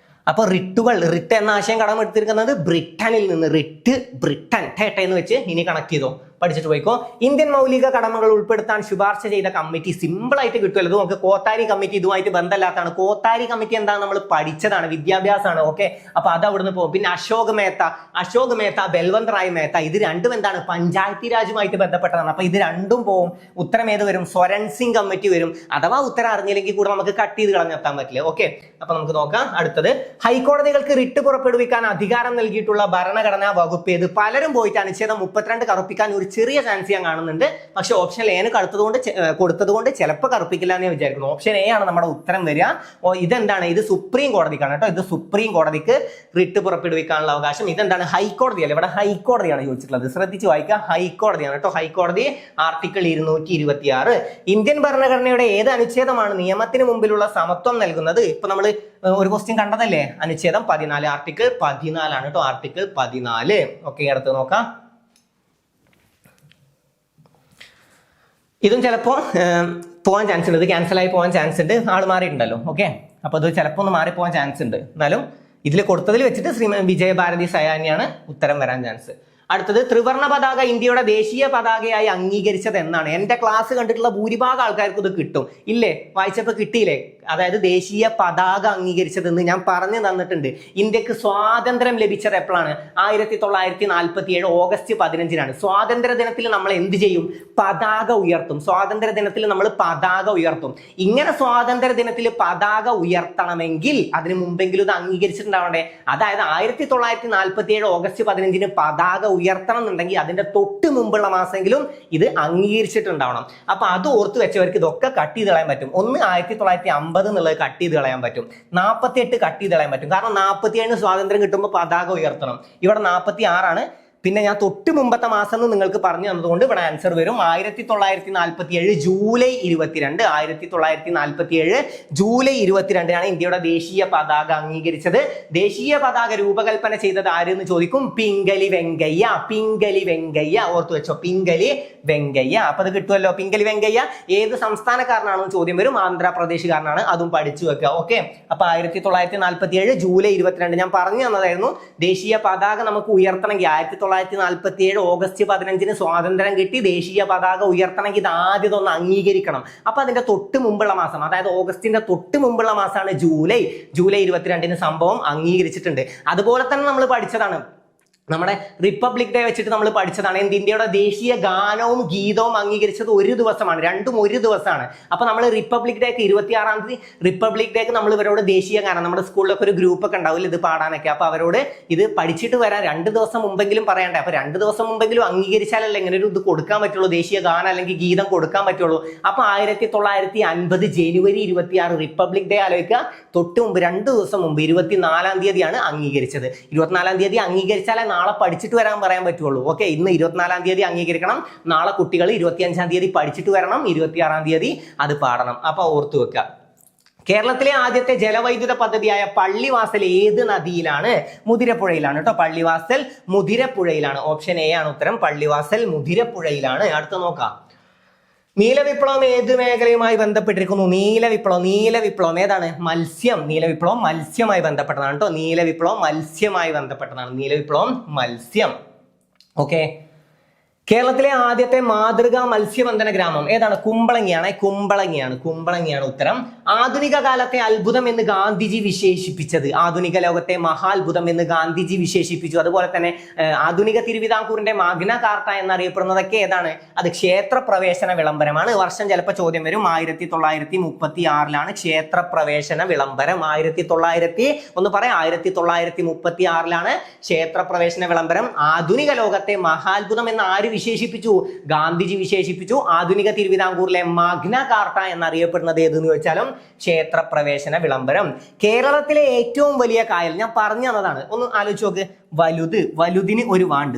അപ്പൊ റിട്ടുകൾ, റിട്ട് എന്ന ആശയം കടമെടുത്തിരിക്കുന്നത് ബ്രിട്ടനിൽ നിന്ന്. റിട്ട്, ബ്രിട്ടൻ, ടേട്ട എന്ന് വെച്ച് ഇനി കണക്ട് ചെയ്തോ. പഠിച്ചിട്ട് പോയിക്കോ. ഇന്ത്യൻ മൗലിക കടമകൾ ഉൾപ്പെടുത്താൻ ശുപാർശ ചെയ്ത കമ്മിറ്റി. സിമ്പിൾ ആയിട്ട് കിട്ടുമല്ലോ. ഇത് നമുക്ക് കോത്താരി കമ്മിറ്റി ഇതുമായിട്ട് ബന്ധമില്ലാത്തതാണ്. കോത്താരി കമ്മിറ്റി എന്താണ് നമ്മൾ പഠിച്ചതാണ്, വിദ്യാഭ്യാസമാണ്. ഓക്കെ, അപ്പൊ അത് അവിടുന്ന് പോകും. പിന്നെ അശോക് മേത്ത, ബൽവന്ത് റായ് മേത്ത, ഇത് രണ്ടും എന്താണ്? പഞ്ചായത്തി രാജുമായിട്ട് ബന്ധപ്പെട്ടതാണ്. അപ്പൊ ഇത് രണ്ടും പോവും. ഉത്തരം ഏത് വരും? സ്വരൺ സിംഗ് കമ്മിറ്റി വരും. അഥവാ ഉത്തരം അറിഞ്ഞില്ലെങ്കിൽ കൂടെ നമുക്ക് കട്ട് ചെയ്ത് കളഞ്ഞെത്താൻ പറ്റില്ല. ഓക്കെ, അപ്പൊ നമുക്ക് നോക്കാം. അടുത്തത്, ഹൈക്കോടതികൾക്ക് റിട്ട് പുറപ്പെടുവിക്കാൻ അധികാരം നൽകിയിട്ടുള്ള ഭരണഘടനാ വകുപ്പ് ഏത്? പലരും പോയിട്ട് അനുച്ഛേദം 32 കറുപ്പിക്കാൻ ഒരു ചെറിയ ചാൻസ് ഞാൻ കാണുന്നുണ്ട്. പക്ഷെ ഓപ്ഷൻ എ കൊടുത്തതുകൊണ്ട് ചിലപ്പോൾ കറുപ്പിക്കില്ല എന്ന് വിചാരിക്കുന്നു. ഓപ്ഷൻ എ ആണ് നമ്മുടെ ഉത്തരം വരിക. ഇതെന്താണ്? ഇത് സുപ്രീം കോടതിക്കാണ് കേട്ടോ. ഇത് സുപ്രീം കോടതിക്ക് റിട്ട് പുറപ്പെടുവിക്കാനുള്ള അവകാശം. ഇതെന്താണ്? ഹൈക്കോടതി അല്ല, ഇവിടെ ഹൈക്കോടതിയാണ് ചോദിച്ചിട്ടുള്ളത്. ശ്രദ്ധിച്ച് വായിക്കുക. ഹൈക്കോടതിയാണ് കേട്ടോ. ഹൈക്കോടതി ആർട്ടിക്കിൾ 226. ഇന്ത്യൻ ഭരണഘടനയുടെ ഏത് അനുച്ഛേദമാണ് നിയമത്തിന് മുമ്പിലുള്ള സമത്വം നൽകുന്നത്? ഇപ്പൊ നമ്മൾ ഒരു ക്വസ്റ്റ്യൻ കണ്ടതല്ലേ? അനുച്ഛേദം 14, ആർട്ടിക്കിൾ 14 ആണ് കേട്ടോ. ആർട്ടിക്കിൾ 14. ഓക്കെ, അടുത്ത് നോക്കാം. ഇതും ചിലപ്പോൾ പോകാൻ ചാൻസ് ഉണ്ട്. ഇത് ക്യാൻസലായി പോകാൻ ചാൻസ് ഉണ്ട്. ആൾ മാറിയിട്ടുണ്ടല്ലോ. ഓക്കെ, അപ്പൊ ഇത് ചിലപ്പോൾ ഒന്ന് മാറിപ്പോകാൻ ചാൻസ് ഉണ്ട്. എന്നാലും ഇതിൽ കൊടുത്തതിൽ വെച്ചിട്ട് വിജയഭാരതി സയാനിയാണ് ഉത്തരം വരാൻ ചാൻസ്. അടുത്തത്, ത്രിവർണ്ണ പതാക ഇന്ത്യയുടെ ദേശീയ പതാകയായി അംഗീകരിച്ചത് എന്നാണ്? എന്റെ ക്ലാസ് കണ്ടിട്ടുള്ള ഭൂരിഭാഗം ആൾക്കാർക്ക് ഇത് കിട്ടും. ഇല്ലേ? വായിച്ചപ്പോൾ കിട്ടിയില്ലേ? അതായത് ദേശീയ പതാക അംഗീകരിച്ചതെന്ന് ഞാൻ പറഞ്ഞു തന്നിട്ടുണ്ട്. ഇന്ത്യക്ക് സ്വാതന്ത്ര്യം ലഭിച്ചത് എപ്പോഴാണ്? 1947 ഓഗസ്റ്റ് 15. സ്വാതന്ത്ര്യ ദിനത്തിൽ നമ്മൾ എന്ത് ചെയ്യും? പതാക ഉയർത്തും. സ്വാതന്ത്ര്യ ദിനത്തിൽ നമ്മൾ പതാക ഉയർത്തും. ഇങ്ങനെ സ്വാതന്ത്ര്യ ദിനത്തിൽ പതാക ഉയർത്തണമെങ്കിൽ അതിന് മുമ്പെങ്കിലും ഇത് അംഗീകരിച്ചിട്ടുണ്ടാവണ്ടേ? അതായത് 1947 ഓഗസ്റ്റ് 15 പതാക ഉയർത്തണം എന്നുണ്ടെങ്കിൽ അതിന്റെ തൊട്ട് മുമ്പുള്ള മാസമെങ്കിലും ഇത് അംഗീകരിച്ചിട്ടുണ്ടാവണം. അപ്പൊ അത് ഓർത്ത് വെച്ചവർക്ക് ഇതൊക്കെ കട്ട് ചെയ്ത് കളയാൻ പറ്റും. ഒന്ന് 1950 എന്നുള്ളത് കട്ട് ചെയ്ത് കളയാൻ പറ്റും. 48 കട്ട് ചെയ്ത് കളയാൻ പറ്റും. കാരണം 47 സ്വാതന്ത്ര്യം കിട്ടുമ്പോൾ പതാക ഉയർത്തണം. ഇവിടെ 46 ആണ്. പിന്നെ ഞാൻ തൊട്ട് മുമ്പത്തെ മാസം എന്ന് നിങ്ങൾക്ക് പറഞ്ഞു തന്നതുകൊണ്ട് ഇവിടെ ആൻസർ വരും 1947 ജൂലൈ 22. 1947 ജൂലൈ 22 ഇന്ത്യയുടെ ദേശീയ പതാക അംഗീകരിച്ചത്. ദേശീയ പതാക രൂപകൽപ്പന ചെയ്തത് ആരെന്ന് ചോദിക്കും. പിംഗലി വെങ്കയ്യ. പിംഗലി വെങ്കയ്യ ഓർത്തു വെച്ചോ. പിംഗലി വെങ്കയ്യ. അപ്പൊ അത് കിട്ടുമല്ലോ. പിംഗലി വെങ്കയ്യ ഏത് സംസ്ഥാനക്കാരനാണെന്ന് ചോദ്യം വരും. ആന്ധ്രാപ്രദേശുകാരനാണ്. അതും പഠിച്ചു വെക്കുക. ഓക്കെ, അപ്പൊ 1947 ജൂലൈ 22 ഞാൻ പറഞ്ഞു തന്നതായിരുന്നു. ദേശീയ പതാക നമുക്ക് ഉയർത്തണമെങ്കിൽ 1947 ഓഗസ്റ്റ് 15 സ്വാതന്ത്ര്യം കിട്ടി. ദേശീയ പതാക ഉയർത്തണമെങ്കിൽ ഇത് ആദ്യം ഒന്ന് അംഗീകരിക്കണം. അപ്പൊ അതിന്റെ തൊട്ട് മുമ്പുള്ള മാസം, അതായത് ഓഗസ്റ്റിന്റെ തൊട്ട് മുമ്പുള്ള മാസമാണ് ജൂലൈ. ജൂലൈ 22 സംഭവം അംഗീകരിച്ചിട്ടുണ്ട്. അതുപോലെ തന്നെ നമ്മൾ പഠിച്ചതാണ്, നമ്മുടെ റിപ്പബ്ലിക് ഡേ വെച്ചിട്ട് നമ്മൾ പഠിച്ചതാണ്. ഇന്ത്യയുടെ ദേശീയ ഗാനവും ഗീതവും അംഗീകരിച്ചത് ഒരു ദിവസമാണ്. രണ്ടും ഒരു ദിവസമാണ്. അപ്പൊ നമ്മൾ റിപ്പബ്ലിക് ഡേക്ക് 26-ാം തീയതി റിപ്പബ്ലിക് ഡേക്ക് നമ്മൾ ഇവരോട് ദേശീയ ഗാനം, നമ്മുടെ സ്കൂളിലൊക്കെ ഒരു ഗ്രൂപ്പ് ഒക്കെ ഉണ്ടാവില്ല ഇത് പാടാനൊക്കെ. അപ്പൊ അവരോട് ഇത് പഠിച്ചിട്ട് വരാൻ 2 ദിവസം മുമ്പെങ്കിലും പറയണ്ടേ. അപ്പൊ 2 ദിവസം മുമ്പെങ്കിലും അംഗീകരിച്ചാലല്ലേ ഇങ്ങനെ ഒരു ഇത് കൊടുക്കാൻ പറ്റുള്ളൂ, ദേശീയ ഗാനം അല്ലെങ്കിൽ ഗീതം കൊടുക്കാൻ പറ്റുള്ളൂ. അപ്പൊ 1950 ജനുവരി 26 റിപ്പബ്ലിക് ഡേ ആലോചിക്കുക. തൊട്ട് മുമ്പ് 2 ദിവസം മുമ്പ് 24-ാം തീയതിയാണ് അംഗീകരിച്ചത്. 24-ാം തീയതി അംഗീകരിച്ചാലേ നാളെ പഠിച്ചിട്ട് വരാൻ പറയാൻ പറ്റുള്ളൂ. ഓക്കെ, ഇന്ന് 24-ാം തീയതി അംഗീകരിക്കണം. നാളെ കുട്ടികൾ 25-ാം തീയതി പഠിച്ചിട്ട് വരണം. 26-ാം തീയതി അത് പാടണം. അപ്പൊ ഓർത്തു വെക്കുക. കേരളത്തിലെ ആദ്യത്തെ ജലവൈദ്യുത പദ്ധതിയായ പള്ളിവാസൽ ഏത് നദിയിലാണ്? മുതിരപ്പുഴയിലാണ് കേട്ടോ. പള്ളിവാസൽ മുതിരപ്പുഴയിലാണ്. ഓപ്ഷൻ എ ആണ് ഉത്തരം. പള്ളിവാസൽ മുതിരപ്പുഴയിലാണ്. അടുത്ത നോക്കാം. നീലവിപ്ലവം ഏത് മേഖലയുമായി ബന്ധപ്പെട്ടിരിക്കുന്നു? നീലവിപ്ലവം ഏതാണ്? മത്സ്യം. നീലവിപ്ലവം മത്സ്യമായി ബന്ധപ്പെട്ടതാണ് കേട്ടോ. നീലവിപ്ലവം മത്സ്യമായി ബന്ധപ്പെട്ടതാണ്. നീലവിപ്ലവം മത്സ്യം. ഓക്കെ. കേരളത്തിലെ ആദ്യത്തെ മാതൃകാ മത്സ്യബന്ധന ഗ്രാമം ഏതാണ്? കുമ്പളങ്ങിയാണ് ഉത്തരം. ആധുനിക കാലത്തെ അത്ഭുതം എന്ന് ഗാന്ധിജി വിശേഷിപ്പിച്ചത്, ആധുനിക ലോകത്തെ മഹാത്ഭുതം എന്ന് ഗാന്ധിജി വിശേഷിപ്പിച്ചു. അതുപോലെ തന്നെ ആധുനിക തിരുവിതാംകൂറിന്റെ മാഗ്ന കാർട്ട എന്നറിയപ്പെടുന്നതൊക്കെ ഏതാണ്? അത് ക്ഷേത്ര പ്രവേശന വിളംബരമാണ്. വർഷം ചിലപ്പോൾ ചോദ്യം വരും. 1936 ക്ഷേത്ര പ്രവേശന വിളംബരം. 1936 ക്ഷേത്ര പ്രവേശന വിളംബരം. ആധുനിക ലോകത്തെ മഹാത്ഭുതം എന്ന് ആര് വിശേഷിപ്പിച്ചു? ഗാന്ധിജി വിശേഷിപ്പിച്ചു. ആധുനിക തിരുവിതാംകൂറിലെ മാഗ്ന കാർട്ട എന്നറിയപ്പെടുന്നത് ഏതെന്ന് ചോദിച്ചാലും ക്ഷേത്ര പ്രവേശന വിളംബരം. കേരളത്തിലെ ഏറ്റവും വലിയ കായൽ ഞാൻ പറഞ്ഞു തന്നതാണ്, ഒന്ന് ആലോചിച്ച് നോക്ക്. വലുതിന് ഒരു വാണ്ട്,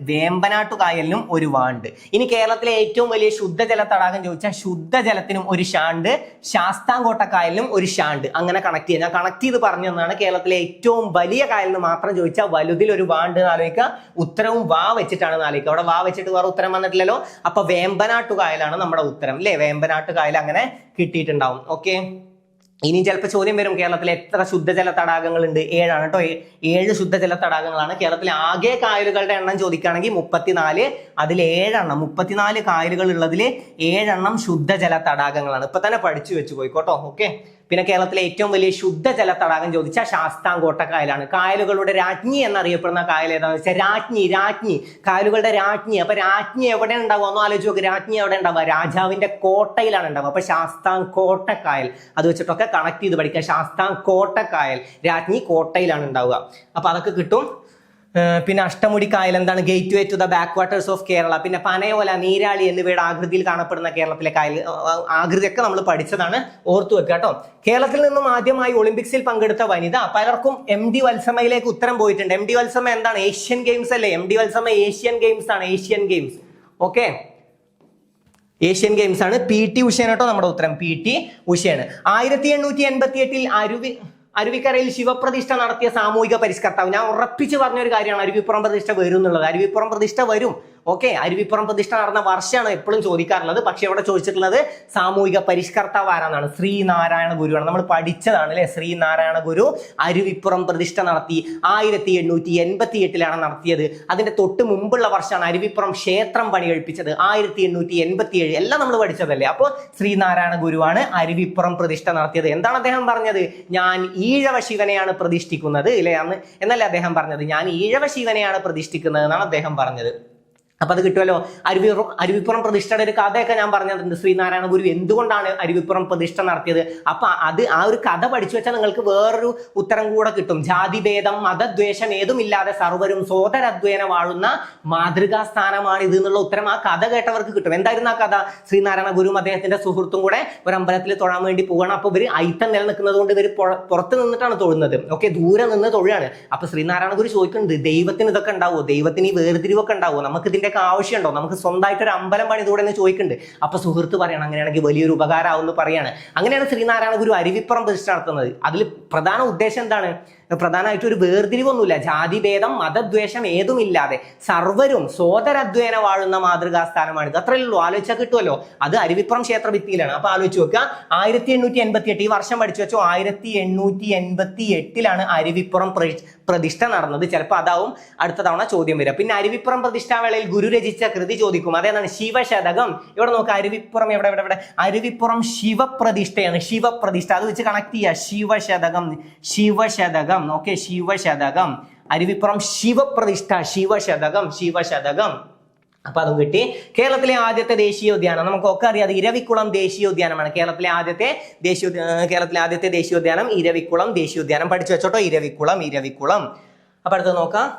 വേമ്പനാട്ടു കായലിനും ഒരു വാണ്ട്. ഇനി കേരളത്തിലെ ഏറ്റവും വലിയ ശുദ്ധജല തടാകം ചോദിച്ചാൽ ശുദ്ധജലത്തിനും ഒരു ഷാണ്ട്, ശാസ്താംകോട്ട കായലിനും ഒരു ഷാണ്ട്. അങ്ങനെ കണക്ട് ചെയ്യാം. ഞാൻ കണക്ട് ചെയ്ത് പറഞ്ഞു തന്നതാണ്. കേരളത്തിലെ ഏറ്റവും വലിയ കായലിന് മാത്രം ചോദിച്ചാൽ വലുതിൽ ഒരു വാണ്ട് എന്ന് ആലോചിക്കുക. ഉത്തരവും വാ വെച്ചിട്ടാണ് ആലോചിക്കുക. അവിടെ വാ വെച്ചിട്ട് വേറെ ഉത്തരം വന്നിട്ടില്ലല്ലോ. അപ്പൊ വേമ്പനാട്ടു കായലാണ് നമ്മുടെ ഉത്തരം അല്ലേ? വേമ്പനാട്ടു കായൽ അങ്ങനെ കിട്ടിയിട്ടുണ്ടാവും. ഓക്കെ. ഇനി ചിലപ്പോൾ ചോദ്യം വരും, കേരളത്തിൽ എത്ര ശുദ്ധജല തടാകങ്ങൾ ഉണ്ട്? 7 ആണ് കേട്ടോ. 7 ശുദ്ധജല തടാകങ്ങളാണ്. കേരളത്തിലെ ആകെ കായലുകളുടെ എണ്ണം ചോദിക്കുകയാണെങ്കിൽ 34. അതിൽ 7 എണ്ണം, 34 കായലുകൾ ഉള്ളതിൽ 7 എണ്ണം ശുദ്ധജല തടാകങ്ങളാണ്. ഇപ്പൊ തന്നെ പഠിച്ചു വെച്ച് പോയിക്കോട്ടോ. ഓക്കെ. പിന്നെ കേരളത്തിലെ ഏറ്റവും വലിയ ശുദ്ധജല തടാകം ചോദിച്ചാൽ ശാസ്താംകോട്ട കായലാണ്. കായലുകളുടെ രാജ്ഞി എന്നറിയപ്പെടുന്ന കായൽ ഏതാണെന്ന് വെച്ചാൽ രാജ്ഞി, കായലുകളുടെ രാജ്ഞി. അപ്പൊ രാജ്ഞി എവിടെ ഉണ്ടാവുക എന്ന് ആലോചിച്ച് നോക്ക്. രാജ്ഞി എവിടെ ഉണ്ടാവുക? രാജാവിന്റെ കോട്ടയിലാണ് ഉണ്ടാവുക. അപ്പൊ ശാസ്താംകോട്ട കായൽ, അത് വെച്ചിട്ടൊക്കെ കണക്ട് ചെയ്ത് പഠിക്കുക. ശാസ്താംകോട്ട കായൽ, രാജ്ഞി കോട്ടയിലാണ് ഉണ്ടാവുക. അപ്പൊ അതൊക്കെ കിട്ടും. പിന്നെ അഷ്ടമുടി കായൽ എന്താണ്? Gateway to the backwaters of Kerala. പിന്നെ പനയോല, നീരാളി എന്നിവയുടെ ആകൃതിയിൽ കാണപ്പെടുന്ന കേരളത്തിലെ കായൽ. ആകൃതിയൊക്കെ നമ്മൾ പഠിച്ചതാണ്, ഓർത്തു വെക്കുക കേട്ടോ. കേരളത്തിൽ നിന്നും ആദ്യമായി ഒളിമ്പിക്സിൽ പങ്കെടുത്ത വനിത, പലർക്കും MD വത്സമയിലേക്ക് ഉത്തരം പോയിട്ടുണ്ട്. MD വത്സമ എന്താണ്? ഏഷ്യൻ ഗെയിംസ് അല്ലേ? MD വത്സമ ഏഷ്യൻ ഗെയിംസ് ആണ്. Asian games. Okay, Asian games ആണ്. PT ഉഷയാണ് കേട്ടോ നമ്മുടെ ഉത്തരം. PT ഉഷയാണ്. 1888 അരുവിക്കരയിൽ ശിവപ്രതിഷ്ഠ നടത്തിയ സാമൂഹിക പരിഷ്കർത്താവ്. ഞാൻ ഉറപ്പിച്ച് പറഞ്ഞൊരു കാര്യമാണ്, അരുവിപ്പുറം പ്രതിഷ്ഠ വരും എന്നുള്ളത്. അരുവിപ്പുറം പ്രതിഷ്ഠ വരും. ഓക്കെ, അരുവിപ്പുറം പ്രതിഷ്ഠ നടന്ന വർഷമാണ് എപ്പോഴും ചോദിക്കാറുള്ളത്. പക്ഷെ ഇവിടെ ചോദിച്ചിട്ടുള്ളത് സാമൂഹിക പരിഷ്കർത്താവ് ആരാന്നാണ്? ശ്രീനാരായണ ഗുരുവാണ്. നമ്മൾ പഠിച്ചതാണ് അല്ലെ? ശ്രീനാരായണ ഗുരു അരുവിപ്പുറം പ്രതിഷ്ഠ നടത്തി. 1888 നടത്തിയത്. അതിന്റെ തൊട്ട് മുമ്പുള്ള വർഷമാണ് അരുവിപ്പുറം ക്ഷേത്രം പണി കഴിപ്പിച്ചത്. 1887. എല്ലാം നമ്മൾ പഠിച്ചതല്ലേ? അപ്പോൾ ശ്രീനാരായണ ഗുരുവാണ് അരുവിപ്പുറം പ്രതിഷ്ഠ നടത്തിയത്. എന്താണ് അദ്ദേഹം പറഞ്ഞത്? ഞാൻ ഈഴവ ശിവനെയാണ് പ്രതിഷ്ഠിക്കുന്നത് അല്ലെ? എന്നല്ലേ അദ്ദേഹം പറഞ്ഞത്? ഞാൻ ഈഴവ ശിവനെയാണ് പ്രതിഷ്ഠിക്കുന്നത് എന്നാണ് അദ്ദേഹം പറഞ്ഞത്. അപ്പൊ അത് കിട്ടുമല്ലോ. അരുവിപ്പുറം പ്രതിഷ്ഠയുടെ ഒരു കഥയൊക്കെ ഞാൻ പറഞ്ഞിട്ടുണ്ട്. ശ്രീനാരായണ ഗുരു എന്തുകൊണ്ടാണ് അരുവിപ്പുറം പ്രതിഷ്ഠ നടത്തിയത്. അപ്പൊ അത് ആ ഒരു കഥ പഠിച്ചു വെച്ചാൽ നിങ്ങൾക്ക് വേറൊരു ഉത്തരം കൂടെ കിട്ടും. ജാതിഭേദം മതദ്വേഷം ഏതുമില്ലാതെ സർവരും സോദരദ്വേന വാഴുന്ന മാതൃകാ സ്ഥാനമാണ് ഇത് എന്നുള്ള ഉത്തരം ആ കഥ കേട്ടവർക്ക് കിട്ടും. എന്തായിരുന്നു ആ കഥ? ശ്രീനാരായണ ഗുരുവും അദ്ദേഹത്തിന്റെ സുഹൃത്തും കൂടെ ഒരു അമ്പലത്തിൽ തൊഴാൻ വേണ്ടി പോവുകയാണ്. അപ്പൊ ഇവര് ഐത്തം നിലനിൽക്കുന്നത് കൊണ്ട് ഇവർ പുറത്ത് നിന്നിട്ടാണ് തൊഴുന്നത്. ഓക്കെ, ദൂരെ നിന്ന് തൊഴുകയാണ്. അപ്പൊ ശ്രീനാരായണ ഗുരു ചോദിക്കുന്നുണ്ട്, ദൈവത്തിന് ഇതൊക്കെ ഉണ്ടാവുമോ? ദൈവത്തിന് ഈ വേർതിരിവൊക്കെ ഉണ്ടാവുമോ? നമുക്ക് ഇതിന്റെ ആവശ്യമുണ്ടോ? നമുക്ക് സ്വന്തമായിട്ട് ഒരു അമ്പലം പണിതൂടെ എന്ന് ചോദിക്കുന്നുണ്ട്. അപ്പൊ സുഹൃത്ത് പറയണം, അങ്ങനെയാണെങ്കിൽ വലിയൊരു ഉപകാരമാവുമെന്ന് പറയാണ്. അങ്ങനെയാണ് ശ്രീനാരായണ ഗുരു അരുവിപ്പുറം പ്രതിഷ്ഠ നടത്തുന്നത്. അതിൽ പ്രധാന ഉദ്ദേശം എന്താണ്? പ്രധാനമായിട്ട് ഒരു വേർതിരിവൊന്നുമില്ല. ജാതിഭേദം മതദ്വേഷം ഏതുമില്ലാതെ സർവരും സോദരദ്വേന വാഴുന്ന മാതൃകാ സ്ഥാനമാണിത്. അത്രയേ ഉള്ളൂ. ആലോചിച്ചാൽ കിട്ടുമല്ലോ. അത് അരുവിപ്പുറം ക്ഷേത്ര ഭിത്തിയിലാണ്. അപ്പൊ ആലോചിച്ച് നോക്കുക. 1888 ഈ വർഷം പഠിച്ചു വെച്ചോ. 1888 അരുവിപ്പുറം പ്രതിഷ്ഠ നടന്നത്. ചിലപ്പോൾ അതാവും അടുത്ത തവണ ചോദ്യം വരിക. പിന്നെ അരുവിപ്പുറം പ്രതിഷ്ഠാവേളയിൽ ഗുരു രചിച്ച കൃതി ചോദിക്കും. അതേതാണ്? ശിവശതകം. ഇവിടെ നോക്കുക. അരുവിപ്പുറം എവിടെ? അരുവിപ്പുറം ശിവപ്രതിഷ്ഠയാണ്. ശിവപ്രതിഷ്ഠ അത് വെച്ച് കണക്ട് ചെയ്യുക. ശിവശതകം. ഓക്കെ, ശിവശതകം. അരുവിപ്പുറം ശിവപ്രതിഷ്ഠ. ശിവശതകം. അപ്പൊ അതും കിട്ടി. കേരളത്തിലെ ആദ്യത്തെ ദേശീയോദ്യാനം നമുക്കൊക്കെ അറിയാം, ഇരവിക്കുളം ദേശീയോദ്യാനമാണ്. കേരളത്തിലെ ആദ്യത്തെ ദേശീയോദ്യാനം ഇരവിക്കുളം ദേശീയോദ്യാനം. പഠിച്ചു വെച്ചോട്ടോ. ഇരവിക്കുളം. അപ്പൊ അടുത്ത് നോക്കാം.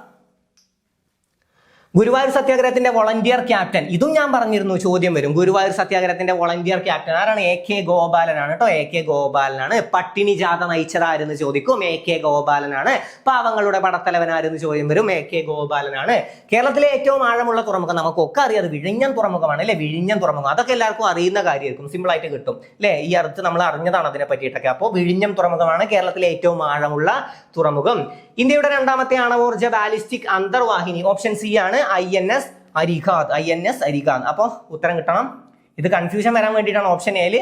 ഗുരുവായൂർ സത്യാഗ്രഹത്തിന്റെ വോളണ്ടിയർ ക്യാപ്റ്റൻ. ഇതും ഞാൻ പറഞ്ഞിരുന്നു, ചോദ്യം വരും. ഗുരുവായൂർ സത്യാഗ്രഹത്തിന്റെ വോളണ്ടിയർ ക്യാപ്റ്റൻ ആരാണ്? AK ഗോപാലനാണ് കേട്ടോ. AK ഗോപാലനാണ്. പട്ടിണി ജാഥ നയിച്ചത് ആരെന്ന് ചോദിക്കും. AK ഗോപാലനാണ്. പാവങ്ങളുടെ പടത്തലവൻ ആരെന്ന് ചോദ്യം വരും. AK ഗോപാലനാണ്. കേരളത്തിലെ ഏറ്റവും ആഴമുള്ള തുറമുഖം നമുക്കൊക്കെ അറിയാം, വിഴിഞ്ഞം തുറമുഖമാണ് അല്ലെ? വിഴിഞ്ഞം തുറമുഖം അതൊക്കെ എല്ലാവർക്കും അറിയുന്ന കാര്യമായിരിക്കും, സിമ്പിൾ ആയിട്ട് കിട്ടും അല്ലെ? ഈ അടുത്ത് നമ്മൾ അറിഞ്ഞതാണ് അതിനെ പറ്റിയിട്ടൊക്കെ. അപ്പോൾ വിഴിഞ്ഞം തുറമുഖമാണ് കേരളത്തിലെ ഏറ്റവും ആഴമുള്ള തുറമുഖം. ഇന്ത്യയുടെ രണ്ടാമത്തെ ആണവോർജ ബാലിസ്റ്റിക് അന്തർവാഹിനി ഓപ്ഷൻ C ആണ് INS അരിഘാത്. അപ്പൊ ഉത്തരം കിട്ടണം. ഇത് കൺഫ്യൂഷൻ വരാൻ വേണ്ടിയിട്ടാണ് ഓപ്ഷൻ എയിൽ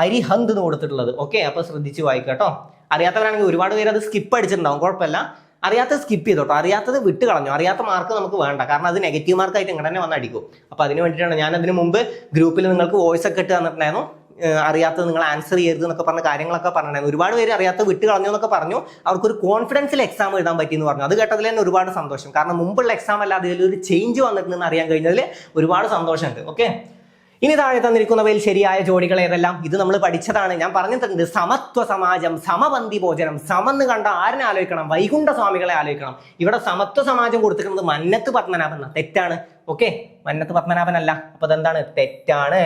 അരിഹന്ത് എന്ന് കൊടുത്തിട്ടുള്ളത്. ഓക്കെ, അപ്പൊ ശ്രദ്ധിച്ച് വായിക്കാട്ടോ. അറിയാത്തവരാണെങ്കിൽ ഒരുപാട് പേര് അത് സ്കിപ്പ് അടിച്ചിട്ടുണ്ടാവും, കുഴപ്പമില്ല. അറിയാത്തത് സ്കിപ്പ് ചെയ്തോട്ടോ, അറിയാത്തത് വിട്ട് കളഞ്ഞു. അറിയാത്ത മാർക്ക് നമുക്ക് വേണ്ട, കാരണം അത് നെഗറ്റീവ് മാർക്കായിട്ട് ഇങ്ങനെ തന്നെ വന്ന് അടിക്കും. അപ്പൊ അതിന് വേണ്ടിയിട്ടാണ് ഞാൻ അതിന് മുമ്പ് ഗ്രൂപ്പിൽ നിങ്ങൾക്ക് വോയിസ് ഒക്കെ ഇട്ട് തന്നിട്ടുണ്ടായിരുന്നു. അറിയാത്തത് നിങ്ങൾ ആൻസർ ചെയ്യരുത് എന്നൊക്കെ പറഞ്ഞ കാര്യങ്ങളൊക്കെ പറഞ്ഞിട്ടുണ്ടായിരുന്നു. ഒരുപാട് പേര് അറിയാത്ത വിട്ട് കളഞ്ഞു എന്നൊക്കെ പറഞ്ഞു. അവർക്കൊരു കോൺഫിഡൻസിൽ എക്സാം എഴുതാൻ പറ്റിയെന്ന് പറഞ്ഞു. അത് കേട്ടതിൽ തന്നെ ഒരുപാട് സന്തോഷം. കാരണം മുമ്പുള്ള എക്സാം അല്ലാതെ ഇതിലൊരു ചേഞ്ച് വന്നിട്ടുണ്ടെന്ന് അറിയാൻ കഴിഞ്ഞതിൽ ഒരുപാട് സന്തോഷമുണ്ട്. ഓക്കെ, ഇനി താഴെ തന്നിരിക്കുന്നവയിൽ ശരിയായ ജോഡികൾ ഏതെല്ലാം? ഇത് നമ്മൾ പഠിച്ചതാണ്, ഞാൻ പറഞ്ഞിട്ടുണ്ട്. സമത്വ സമാജം, സമപന്തി ഭോജനം. സമന്ന് കണ്ട ആരിനെ ആലോചിക്കണം? വൈകുണ്ഠ സ്വാമികളെ ആലോചിക്കണം. ഇവിടെ സമത്വ സമാജം കൊടുത്തിരിക്കുന്നത് മന്നത്ത് പത്മനാഭൻ. തെറ്റാണ്. ഓക്കെ, മന്നത്ത് പത്മനാഭൻ അല്ല. അപ്പൊ അതെന്താണ്? തെറ്റാണ്.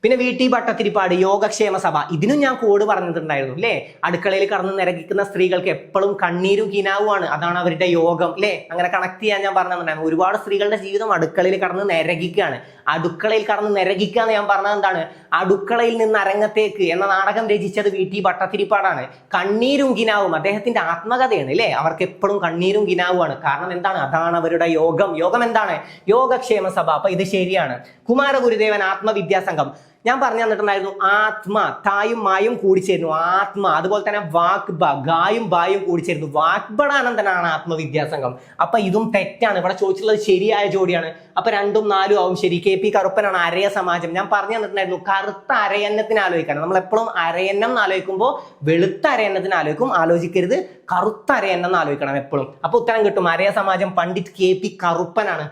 പിന്നെ VT ഭട്ടതിരിപ്പാട് യോഗക്ഷേമ സഭ, ഇതിനും ഞാൻ കോഡ് പറഞ്ഞിട്ടുണ്ടായിരുന്നു അല്ലേ? അടുക്കളയിൽ കടന്ന് നിരകിക്കുന്ന സ്ത്രീകൾക്ക് എപ്പോഴും കണ്ണീരും കിനാവുമാണ്, അതാണ് അവരുടെ യോഗം അല്ലേ? അങ്ങനെ കണക്ട് ചെയ്യാൻ ഞാൻ പറഞ്ഞിട്ടുണ്ടായിരുന്നു. ഒരുപാട് സ്ത്രീകളുടെ ജീവിതം അടുക്കളയിൽ കടന്ന് നിരകിക്കുകയാണ്. അടുക്കളയിൽ കടന്ന് നിരകിക്കുക എന്ന് ഞാൻ പറഞ്ഞത് എന്താണ്? അടുക്കളയിൽ നിന്ന് അരങ്ങത്തേക്ക് എന്ന നാടകം രചിച്ചത് VT ഭട്ടതിരിപ്പാടാണ്. കണ്ണീരും കിനാവും അദ്ദേഹത്തിന്റെ ആത്മകഥയാണ് അല്ലേ? അവർക്ക് എപ്പോഴും കണ്ണീരും കിനാവുമാണ്. കാരണം എന്താണ്? അതാണ് അവരുടെ യോഗം. യോഗം എന്താണ്? യോഗക്ഷേമ സഭ. അപ്പൊ ഇത് ശരിയാണ്. കുമാരഗുരുദേവൻ ആത്മവിദ്യാസംഘം ഞാൻ പറഞ്ഞു തന്നിട്ടുണ്ടായിരുന്നു. ആത്മ, തായും മായും കൂടിച്ചേരുന്നു, ആത്മ. അതുപോലെ തന്നെ വാക്ബ, ഗായും ബായും കൂടിച്ചേരുന്നു, വാക്ബടാനന്ദനാണ് ആത്മവിദ്യാസംഘം. അപ്പൊ ഇതും തെറ്റാണ്. ഇവിടെ ചോദിച്ചിട്ടുള്ളത് ശരിയായ ജോഡിയാണ്. അപ്പൊ 2ഉം 4ഉം ആവും ശരി. KP കറുപ്പനാണ് അരയ സമാജം. ഞാൻ പറഞ്ഞു തന്നിട്ടുണ്ടായിരുന്നു കറുത്ത അരയന്നത്തിന് ആലോചിക്കാൻ. നമ്മൾ എപ്പോഴും അരയന്നം എന്ന് ആലോചിക്കുമ്പോൾ വെളുത്ത അരയന്നത്തിന് ആലോചിക്കരുത്, കറുത്ത അരയന്നം എന്ന് ആലോചിക്കണം എപ്പോഴും. അപ്പൊ ഉത്തരം കിട്ടും. അരയ സമാജം പണ്ഡിറ്റ് KP കറുപ്പനാണ്.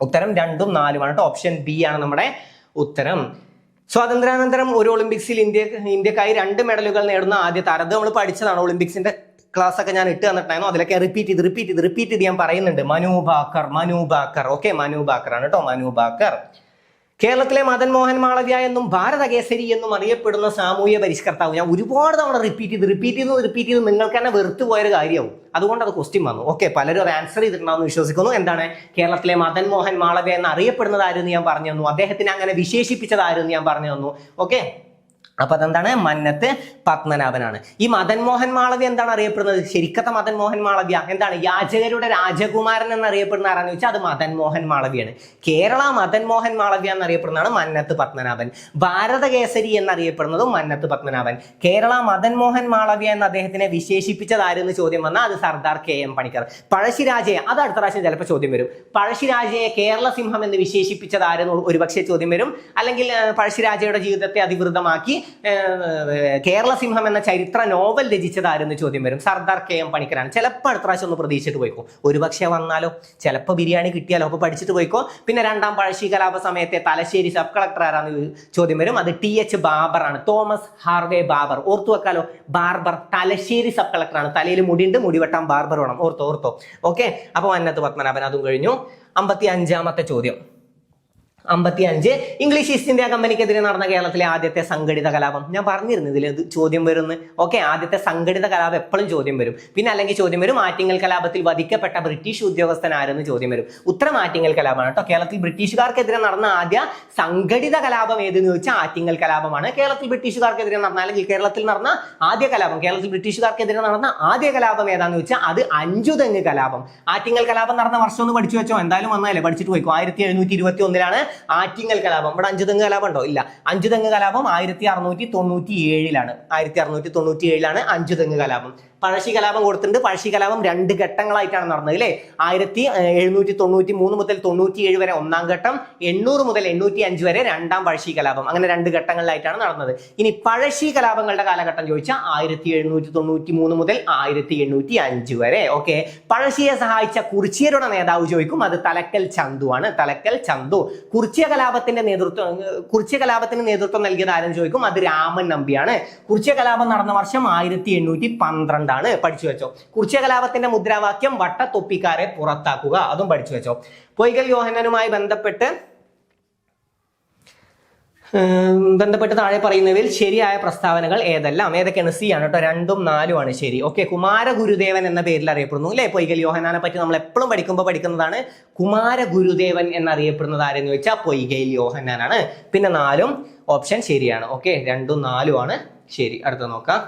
ഉത്തരം 2ഉം 4ഉം ആണ്. ഓപ്ഷൻ B ആണ് നമ്മുടെ ഉത്തരം. സ്വാതന്ത്ര്യാനന്തരം ഒരു ഒളിമ്പിക്സിൽ ഇന്ത്യക്കായി 2 മെഡലുകൾ നേടുന്ന ആദ്യ താരം. അത് നമ്മൾ പഠിച്ചതാണ്. ഒളിമ്പിക്സിന്റെ ക്ലാസ് ഒക്കെ ഞാൻ ഇട്ട് തന്നിട്ടായിരുന്നു. അതിലൊക്കെ റിപ്പീറ്റ് ചെയ്ത് ഞാൻ പറയുന്നുണ്ട്. മനു ഭാക്കർ. ഓക്കെ, മനു ഭാക്കർ ആണ് കേട്ടോ, മനു ഭാക്കർ. കേരളത്തിലെ മദൻ മോഹൻ മാളവ്യ എന്നും ഭാരത കേസരി എന്നും അറിയപ്പെടുന്ന സാമൂഹ്യ പരിഷ്കർത്താവ്. ഞാൻ ഒരുപാട് തവണ റിപ്പീറ്റ് ചെയ്ത് നിങ്ങൾക്ക് തന്നെ വെറുത്തു പോയൊരു കാര്യമാവും. അതുകൊണ്ട് അത് ക്വസ്റ്റ്യൻ വന്നു. ഓക്കെ, പലരും അത് ആൻസർ ചെയ്തിട്ടുണ്ടാവുമെന്ന് വിശ്വസിക്കുന്നു. എന്താണ്? കേരളത്തിലെ മദൻ മോഹൻ മാളവ്യ എന്ന് അറിയപ്പെടുന്നത് ആരെന്ന് ഞാൻ പറഞ്ഞു തന്നു. അദ്ദേഹത്തിന് അങ്ങനെ വിശേഷിപ്പിച്ചത് ആരെന്ന് ഞാൻ പറഞ്ഞു തന്നു. ഓക്കെ, അപ്പൊ അതെന്താണ്? മന്നത്ത് പത്മനാഭനാണ്. ഈ മദൻ മോഹൻ മാളവ്യ എന്താണ് അറിയപ്പെടുന്നത്? ശരിക്കത്തെ മദൻ മോഹൻ മാളവ്യ എന്താണ്? യാചകരുടെ രാജകുമാരൻ എന്നറിയപ്പെടുന്ന ആരാന്ന് വെച്ചാൽ അത് മദൻ മോഹൻ മാളവ്യാണ്. കേരള മദൻ മോഹൻ മാളവ്യ എന്നറിയപ്പെടുന്നതാണ് മന്നത്ത് പത്മനാഭൻ. ഭാരത കേസരി എന്നറിയപ്പെടുന്നതും മന്നത്ത് പത്മനാഭൻ. കേരള മദൻ മോഹൻ മാളവ്യ എന്ന് അദ്ദേഹത്തിനെ വിശേഷിപ്പിച്ചത് ആരെന്ന് ചോദ്യം വന്നാൽ അത് സർദാർ KM പണിക്കർ. പഴശ്ശിരാജയെ, അത് അടുത്ത പ്രാവശ്യം ചിലപ്പോൾ ചോദ്യം വരും. പഴശ്ശിരാജയെ കേരള സിംഹം എന്ന് വിശേഷിപ്പിച്ചത് ആരെന്ന് ഒരുപക്ഷെ ചോദ്യം വരും. അല്ലെങ്കിൽ പഴശ്ശിരാജയുടെ ജീവിതത്തെ അതിവൃതമാക്കി കേരള സിംഹം എന്ന ചരിത്ര നോവൽ രചിച്ചത് ആരെന്ന് ചോദ്യം വരും. സർദാർ KM പണിക്കരാണ്. ചിലപ്പോൾ അടുത്ത പ്രാവശ്യം ഒന്ന് പ്രതീക്ഷിച്ചിട്ട് പോയിക്കോ. ഒരുപക്ഷെ വന്നാലോ, ചിലപ്പോൾ ബിരിയാണി കിട്ടിയാലോ. അപ്പോൾ പഠിച്ചിട്ട് പോയിക്കോ. പിന്നെ 2ാം പഴശ്ശി കലാപ സമയത്തെ തലശ്ശേരി സബ് കളക്ടർ ആരാന്ന് ചോദ്യം വരും. അത് TH ബാബർ ആണ്. Thomas Harvey Babur. ഓർത്തു വെക്കാലോ, ബാർബർ. തലശ്ശേരി സബ് കളക്ടറാണ്. തലയിൽ മുടിയുണ്ട്, മുടി വെട്ടാൻ ബാർബർ വേണം. ഓർത്തോ. ഓക്കെ, അപ്പൊ മന്നത്ത് പത്മനാഭൻ അതും കഴിഞ്ഞു. 55ാമത്തെ ചോദ്യം. 55 ഇംഗ്ലീഷ് ഈസ്റ്റ് ഇന്ത്യ കമ്പനിക്കെതിരെ നടന്ന കേരളത്തിലെ ആദ്യത്തെ സംഘടിത കലാപം. ഞാൻ പറഞ്ഞിരുന്നു ഇതിൽ ചോദ്യം വരുന്നു. ഓക്കെ, ആദ്യത്തെ സംഘടിത കലാപം എപ്പോഴും ചോദ്യം വരും. പിന്നെ അല്ലെങ്കിൽ ചോദ്യം വരും ആറ്റിങ്ങൽ കലാപത്തിൽ വധിക്കപ്പെട്ട ബ്രിട്ടീഷ് ഉദ്യോഗസ്ഥൻ ആരെന്ന് ചോദ്യം വരും. ഉത്തരം ആറ്റിങ്ങൽ കലാപമാണ് കേട്ടോ. കേരളത്തിൽ ബ്രിട്ടീഷുകാർക്കെതിരെ നടന്ന ആദ്യ സംഘടിത കലാപം ഏതെന്ന് ചോദിച്ചാൽ ആറ്റിങ്ങൽ കലാപമാണ്. കേരളത്തിൽ ബ്രിട്ടീഷുകാർക്കെതിരെ നടന്ന, അല്ലെങ്കിൽ കേരളത്തിൽ നടന്ന ആദ്യ കലാപം, കേരളത്തിൽ ബ്രിട്ടീഷുകാർക്കെതിരെ നടന്ന ആദ്യ കലാപം ഏതാന്ന് ചോദിച്ചാൽ അത് അഞ്ചുതെങ്ങ് കലാപം. ആറ്റിങ്ങൽ കലാപം നടന്ന വർഷം ഒന്ന് പഠിച്ചു വെച്ചോ. എന്തായാലും വന്നാലേ പഠിച്ചിട്ട് പോയിക്കോ. 1721 ആറ്റിങ്ങൽ കലാപം. ഇവിടെ അഞ്ചുതെങ്ങ് കലാപം ഉണ്ടോ? ഇല്ല. അഞ്ചുതെങ്ങ് കലാപം 1697 1697 അഞ്ചുതെങ്ങ് കലാപം. പഴശ്ശി കലാപം കൊടുത്തിട്ടുണ്ട്. പഴശ്ശി കലാപം 2 ഘട്ടങ്ങളായിട്ടാണ് നടന്നത് അല്ലേ? 1793 മുതൽ 97 വരെ 1ാം ഘട്ടം, 800 മുതൽ 805 വരെ 2ാം പഴശ്ശി കലാപം. അങ്ങനെ 2 ഘട്ടങ്ങളിലായിട്ടാണ് നടന്നത്. ഇനി പഴശ്ശി കലാപങ്ങളുടെ കാലഘട്ടം ചോദിച്ചാൽ 1793 മുതൽ 1805 വരെ. ഓക്കെ, പഴശ്ശിയെ സഹായിച്ച കുറിച്യരുടെ നേതാവ് ചോദിക്കും. അത് തലക്കൽ ചന്തു ആണ്. തലക്കൽ ചന്തു. കുറിച്യ കലാപത്തിന് നേതൃത്വം നൽകിയത് ആരെന്ന് ചോദിക്കും. അത് രാമൻ നമ്പിയാണ്. കുറിച്യ കലാപം നടന്ന വർഷം 1812 ആണ്. പഠിച്ചു വെച്ചോ. കുറിച്യ കലാപത്തിന്റെ മുദ്രാവാക്യം വട്ടത്തൊപ്പിക്കാരെ പുറത്താക്കുക. അതും പഠിച്ചു വെച്ചോ. പൊയ്കൽ യോഹന്നാനുമായി ബന്ധപ്പെട്ട് താഴെ പറയുന്നവയിൽ ശരിയായ പ്രസ്താവനകൾ ഏതെല്ലാം? ഏതൊക്കെയാണ്? C ആണ് കേട്ടോ. 2ഉം 4ഉം ആണ് ശരി. ഓക്കെ, കുമാരഗുരുദേവൻ എന്ന പേരിൽ അറിയപ്പെടുന്നു അല്ലെ? പൊയ്കൽ യോഹന്നാനെ പറ്റി നമ്മൾ എപ്പോഴും പഠിക്കുന്നതാണ്. കുമാരഗുരുദേവൻ എന്നറിയപ്പെടുന്നത് ആരെന്ന് ചോദിച്ചാൽ പൊയ്കൽ യോഹന്നാനാണ്. പിന്നെ 4ഉം ഓപ്ഷൻ ശരിയാണ്. ഓക്കെ, 2ഉം 4ഉം ആണ് ശരി. അടുത്ത നോക്കാം.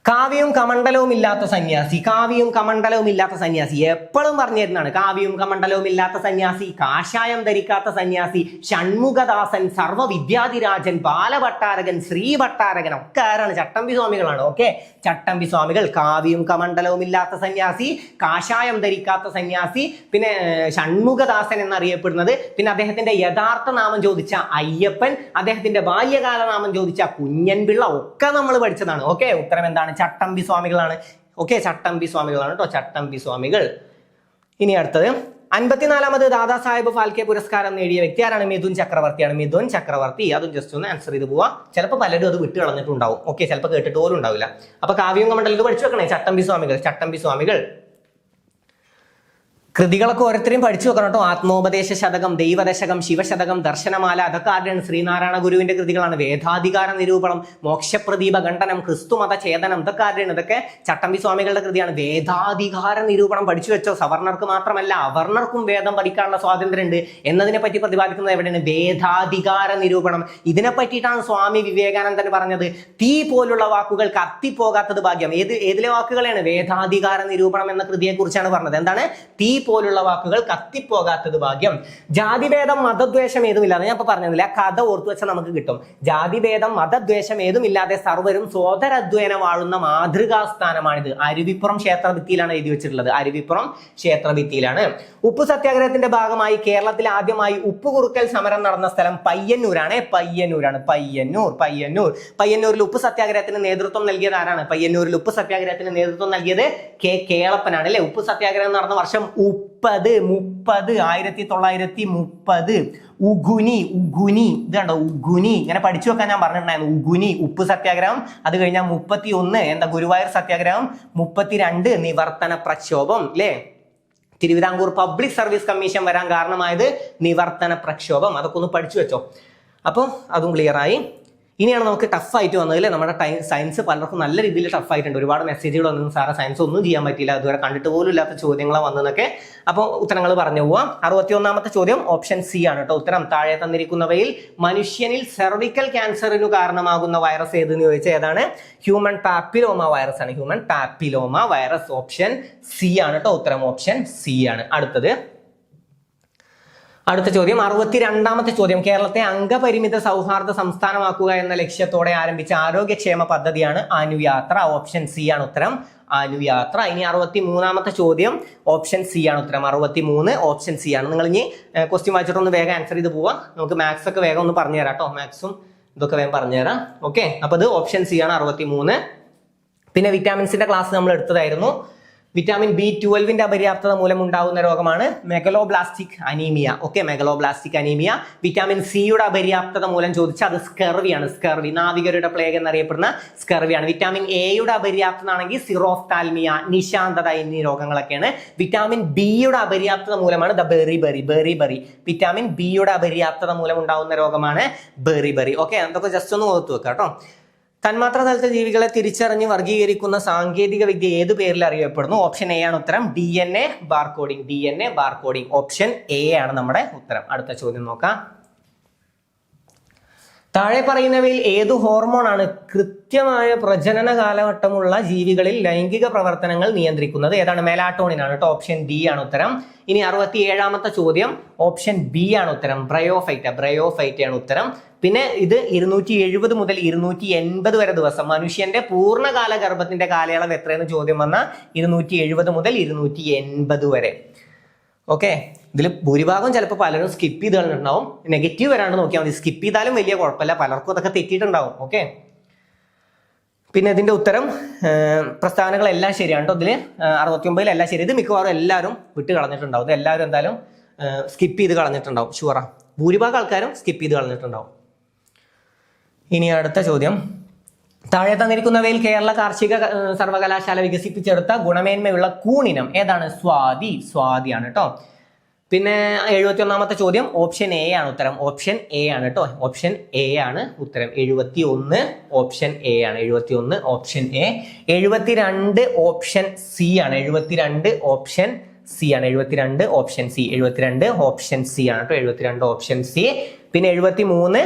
കാവ്യവും കമണ്ഡലവും ഇല്ലാത്ത സന്യാസി, കാവ്യവും കമണ്ഡലവും ഇല്ലാത്ത സന്യാസി എപ്പോഴും പറഞ്ഞു തരുന്നതാണ്. കാവ്യവും കമണ്ഡലവും ഇല്ലാത്ത സന്യാസി, കാഷായം ധരിക്കാത്ത സന്യാസി, ഷൺമുഖദാസൻ, സർവ്വവിദ്യാധിരാജൻ, ബാലഭട്ടാരകൻ, ശ്രീഭട്ടാരകൻ ഒക്കെ ആരാണ്? ചട്ടമ്പി സ്വാമികളാണ്. ഓക്കെ, ചട്ടമ്പി സ്വാമികൾ കാവ്യവും കമണ്ഡലവും ഇല്ലാത്ത സന്യാസി, കാഷായം ധരിക്കാത്ത സന്യാസി, പിന്നെ ഷൺമുഖദാസൻ എന്നറിയപ്പെടുന്നത്, പിന്നെ അദ്ദേഹത്തിന്റെ യഥാർത്ഥ നാമം ചോദിച്ച അയ്യപ്പൻ, അദ്ദേഹത്തിന്റെ ബാല്യകാല നാമം ചോദിച്ച കുഞ്ഞൻപിള്ള ഒക്കെ നമ്മൾ പഠിച്ചതാണ്. ഓക്കെ, ഉത്തരം എന്താണ്? ചട്ടമ്പി സ്വാമികളാണ്. ഓക്കെ, ചട്ടമ്പി സ്വാമികളാണ് കേട്ടോ, ചട്ടമ്പി സ്വാമികൾ. ഇനി അടുത്തത് 54ാമത് ദാദാ സാഹേബ് ഫാൽക്കെ പുരസ്കാരം നേടിയ വ്യക്തി ആരാണ്? മിഥുൻ ചക്രവർത്തിയാണ്. മിഥുൻ ചക്രവർത്തി. അതും ജസ്റ്റ് ഒന്ന് ആൻസർ ചെയ്ത് പോവാ. ചിലപ്പോൾ പലരും അത് വിട്ട് കളഞ്ഞിട്ടുണ്ടാവും. ഓക്കെ, ചിലപ്പോൾ കേട്ടിട്ട് പോലും ഉണ്ടാവില്ല. അപ്പൊ കാവ്യവും കമണ്ഡലം പഠിച്ചു വെക്കണേ. ചട്ടമ്പി സ്വാമികൾ, ചട്ടമ്പി സ്വാമികൾ. കൃതികളൊക്കെ ഓരോരുത്തരെയും പഠിച്ചു വെക്കണം കേട്ടോ. ആത്മോപദേശ ശതകം, ദൈവദശകം, ശിവശതകം, ദർശനമാല, അതൊക്കെ ആരുടെയാണ്? ശ്രീനാരായണ ഗുരുവിന്റെ കൃതികളാണ്. വേദാധികാര നിരൂപണം, മോക്ഷപ്രദീപ ഖണ്ഡനം, ക്രിസ്തുമത ഛേദനം, ഇതൊക്കെ ആരുടെയാണ്? ഇതൊക്കെ ചട്ടമ്പി സ്വാമികളുടെ കൃതിയാണ്. വേദാധികാര നിരൂപണം പഠിച്ചു വെച്ചോ. സവർണർക്ക് മാത്രമല്ല അവർണർക്കും വേദം പഠിക്കാനുള്ള സ്വാതന്ത്ര്യം ഉണ്ട് എന്നതിനെ പറ്റി പ്രതിപാദിക്കുന്നത് എവിടെയാണ്? വേദാധികാര നിരൂപണം. ഇതിനെ പറ്റിയിട്ടാണ് സ്വാമി വിവേകാനന്ദൻ പറഞ്ഞത് തീ പോലുള്ള വാക്കുകൾ കത്തിപ്പോകാത്തത് ഭാഗ്യം. ഏതിലെ വാക്കുകളാണ്? വേദാധികാര നിരൂപണം എന്ന കൃതിയെ കുറിച്ചാണ് പറഞ്ഞത്. എന്താണ്? തീ പോലുള്ള വാക്കുകൾ കത്തിപ്പോകാത്തത് ഭാഗ്യം. ജാതിഭേദം മതദ്വേഷം ഏതുമില്ലാതെ, ഞാൻ ഇപ്പൊ പറഞ്ഞില്ല, കഥ ഓർത്തു വെച്ചാൽ നമുക്ക് കിട്ടും. ജാതിഭേദം മതദ്വേഷം ഏതുമില്ലാതെ സർവരും സോദരദ്വേന വാഴുന്ന മാതൃകാസ്ഥാനമാണിത്. അരുവിപ്പുറം ക്ഷേത്രഭിത്തിയിലാണ് എഴുതി വെച്ചിട്ടുള്ളത്. അരുവിപ്പുറം ക്ഷേത്രഭിത്തിയിലാണ്. ഉപ്പ് സത്യാഗ്രഹത്തിന്റെ ഭാഗമായി കേരളത്തിൽ ആദ്യമായി ഉപ്പ് കുറുക്കൽ സമരം നടന്ന സ്ഥലം പയ്യന്നൂരാണ്. പയ്യന്നൂരിൽ ഉപ്പ് സത്യാഗ്രഹത്തിന് നേതൃത്വം നൽകിയത് ആരാണ്? പയ്യന്നൂരിൽ ഉപ്പ് സത്യാഗ്രഹത്തിന് നേതൃത്വം നൽകിയത് കേളപ്പനാണ് അല്ലെ. ഉപ്പ് സത്യാഗ്രഹം നടന്ന വർഷം 1930. ഉഗുനി ഇത് കണ്ടോ, ഉഗുനി ഇങ്ങനെ പഠിച്ചു വെക്കാൻ ഞാൻ പറഞ്ഞിട്ടുണ്ടായിരുന്നു. ഉഗുനി ഉപ്പ് സത്യാഗ്രഹം. അത് കഴിഞ്ഞാൽ 31 എന്താ? ഗുരുവായൂർ സത്യാഗ്രഹം. 32 നിവർത്തന പ്രക്ഷോഭം അല്ലേ. തിരുവിതാംകൂർ പബ്ലിക് സർവീസ് കമ്മീഷൻ വരാൻ കാരണമായത് നിവർത്തന പ്രക്ഷോഭം. അതൊക്കെ ഒന്ന് പഠിച്ചു വെച്ചോ. അപ്പോൾ അതും ക്ലിയർ ആയി. ഇനിയാണ് നമുക്ക് ടഫായിട്ട് വന്നത് അല്ലേ. നമ്മുടെ സയൻസ് പലർക്കും നല്ല രീതിയിൽ ടഫായിട്ടുണ്ട്. ഒരുപാട് മെസ്സേജുകൾ വന്നു, സാറെ സയൻസ് ഒന്നും ചെയ്യാൻ പറ്റില്ല, അതുവരെ കണ്ടിട്ട് പോലും ഇല്ലാത്ത ചോദ്യങ്ങളാണ് വന്നതൊക്കെ. അപ്പോൾ ഉത്തരങ്ങൾ പറഞ്ഞു പോവാം. 61ാമത്തെ ചോദ്യം ഓപ്ഷൻ സി ആണ് കേട്ടോ ഉത്തരം. താഴെ തന്നിരിക്കുന്നവയിൽ മനുഷ്യനിൽ സെർവിക്കൽ ക്യാൻസറിനു കാരണമാകുന്ന വൈറസ് ഏതെന്ന് ചോദിച്ചാൽ ഏതാണ്? ഹ്യൂമൻ പാപ്പിലോമ വൈറസ് ആണ്. Human papilloma virus. Option C ആണ് കേട്ടോ ഉത്തരം. ഓപ്ഷൻ സി ആണ്. അടുത്ത ചോദ്യം 62ാമത്തെ ചോദ്യം. കേരളത്തെ അംഗപരിമിത സൗഹാർദ്ദ സംസ്ഥാനമാക്കുക എന്ന ലക്ഷ്യത്തോടെ ആരംഭിച്ച ആരോഗ്യക്ഷേമ പദ്ധതിയാണ് അനുയാത്ര. ഓപ്ഷൻ സി ആണ് ഉത്തരം. അനുയാത്ര. ഇനി 63ാമത്തെ ചോദ്യം ഓപ്ഷൻ സി ആണ് ഉത്തരം. 63 ഓപ്ഷൻ സി ആണ്. നിങ്ങൾ ഇനി ക്വസ്റ്റ്യൻ വായിച്ചിട്ടൊന്ന് വേഗം ആൻസർ ചെയ്ത് പോവാം. നമുക്ക് മാത്സ് ഒക്കെ വേഗം ഒന്ന് പറഞ്ഞു തരാം കേട്ടോ. മാത്സും ഇതൊക്കെ വേഗം പറഞ്ഞുതരാം. ഓക്കെ, അപ്പൊ ഇത് ഓപ്ഷൻ സി ആണ് 63. പിന്നെ വിറ്റാമിൻസിന്റെ ക്ലാസ് നമ്മൾ എടുത്തതായിരുന്നു. വിറ്റാമിൻ B12 അപര്യാപ്തത മൂലം ഉണ്ടാകുന്ന രോഗമാണ് megaloblastic anaemia. Okay, megaloblastic anaemia. Vitamin സിയുടെ അപര്യാപ്തത മൂലം ചോദിച്ചാൽ അത് സ്കർവിയാണ്. സ്കർവി, നാവികരുടെ പ്ലേഗ് എന്നറിയപ്പെടുന്ന സ്കർവിയാണ്. വിറ്റാമിൻ എയുടെ അപര്യാപ്തത ആണെങ്കിൽ സിറോഫ്താൽമിയ, നിശാന്തത എന്നീ രോഗങ്ങളൊക്കെയാണ്. വിറ്റാമിൻ ബിയുടെ അപര്യാപ്തത മൂലമാണ് ബെറി. വിറ്റാമിൻ ബിയുടെ അപര്യാപ്തത മൂലം ഉണ്ടാകുന്ന രോഗമാണ് ബെറി. ഓക്കെ, അതൊക്കെ ജസ്റ്റ് ഒന്ന് ഓർത്തു വെക്കാം കേട്ടോ. തന്മാത്ര തലത്തെ ജീവികളെ തിരിച്ചറിഞ്ഞ് വർഗീകരിക്കുന്ന സാങ്കേതിക വിദ്യ ഏത് പേരിൽ അറിയപ്പെടുന്നു? ഓപ്ഷൻ എ ആണ് ഉത്തരം. DNA barcoding. ഓപ്ഷൻ എ ആണ് നമ്മുടെ ഉത്തരം. അടുത്ത ചോദ്യം നോക്കാം. താഴെ പറയുന്നവയിൽ ഏതു ഹോർമോൺ ആണ് കൃത്യമായ പ്രജനന കാലഘട്ടമുള്ള ജീവികളിൽ ലൈംഗിക പ്രവർത്തനങ്ങൾ നിയന്ത്രിക്കുന്നത്? ഏതാണ്? മെലാറ്റോണിൻ ആണ് കേട്ടോ. ഓപ്ഷൻ ഡി ആണ് ഉത്തരം. ഇനി 67ാമത്തെ ചോദ്യം ഓപ്ഷൻ ബി ആണ് ഉത്തരം. ബ്രയോഫൈറ്റ് ആണ് ഉത്തരം. പിന്നെ ഇത് 270 മുതൽ 280 വരെ ദിവസം. മനുഷ്യന്റെ പൂർണ്ണകാല ഗർഭത്തിന്റെ കാലയളവ് എത്രയെന്ന് ചോദ്യം വന്നാൽ 270 മുതൽ 280 വരെ. ഓക്കെ, ഇതിൽ ഭൂരിഭാഗം ചിലപ്പോൾ പലരും സ്കിപ്പ് ചെയ്ത് കളഞ്ഞിട്ടുണ്ടാവും. നെഗറ്റീവ് വരാണ്ട് നോക്കിയാൽ മതി. സ്കിപ്പ് ചെയ്താലും വലിയ കുഴപ്പമില്ല, പലർക്കും അതൊക്കെ തെറ്റിയിട്ടുണ്ടാവും. ഓക്കെ, പിന്നെ ഇതിന്റെ ഉത്തരം പ്രസ്താവനകളെല്ലാം ശരിയാണ് കേട്ടോ. ഇതിൽ 69 എല്ലാം ശരി. ഇത് മിക്കവാറും എല്ലാവരും വിട്ട് കളഞ്ഞിട്ടുണ്ടാവും. ഇത് എല്ലാവരും എന്തായാലും സ്കിപ്പ് ചെയ്ത് കളഞ്ഞിട്ടുണ്ടാവും. ഷുവറാ, ഭൂരിഭാഗം ആൾക്കാരും സ്കിപ്പ് ചെയ്ത് കളഞ്ഞിട്ടുണ്ടാവും. ഇനി അടുത്ത ചോദ്യം. താഴെ തന്നിരിക്കുന്നവയിൽ കേരള കാർഷിക സർവകലാശാല വികസിപ്പിച്ചെടുത്ത ഗുണമേന്മയുള്ള കൂണിനം ഏതാണ്? സ്വാതിയാണ് കേട്ടോ. പിന്നെ 71ാമത്തെ ചോദ്യം ഓപ്ഷൻ എ ആണ് ഉത്തരം. ഓപ്ഷൻ എ ആണ് കേട്ടോ. ഓപ്ഷൻ എ ആണ് ഉത്തരം. 71 ഓപ്ഷൻ എ ആണ്. 71 ഓപ്ഷൻ എ. 72 ഓപ്ഷൻ സി ആണ്. 72 ഓപ്ഷൻ സി ആണ്. 72 ഓപ്ഷൻ സി. 72 ഓപ്ഷൻ സി ആണ് കേട്ടോ. 72 ഓപ്ഷൻ സി. പിന്നെ 73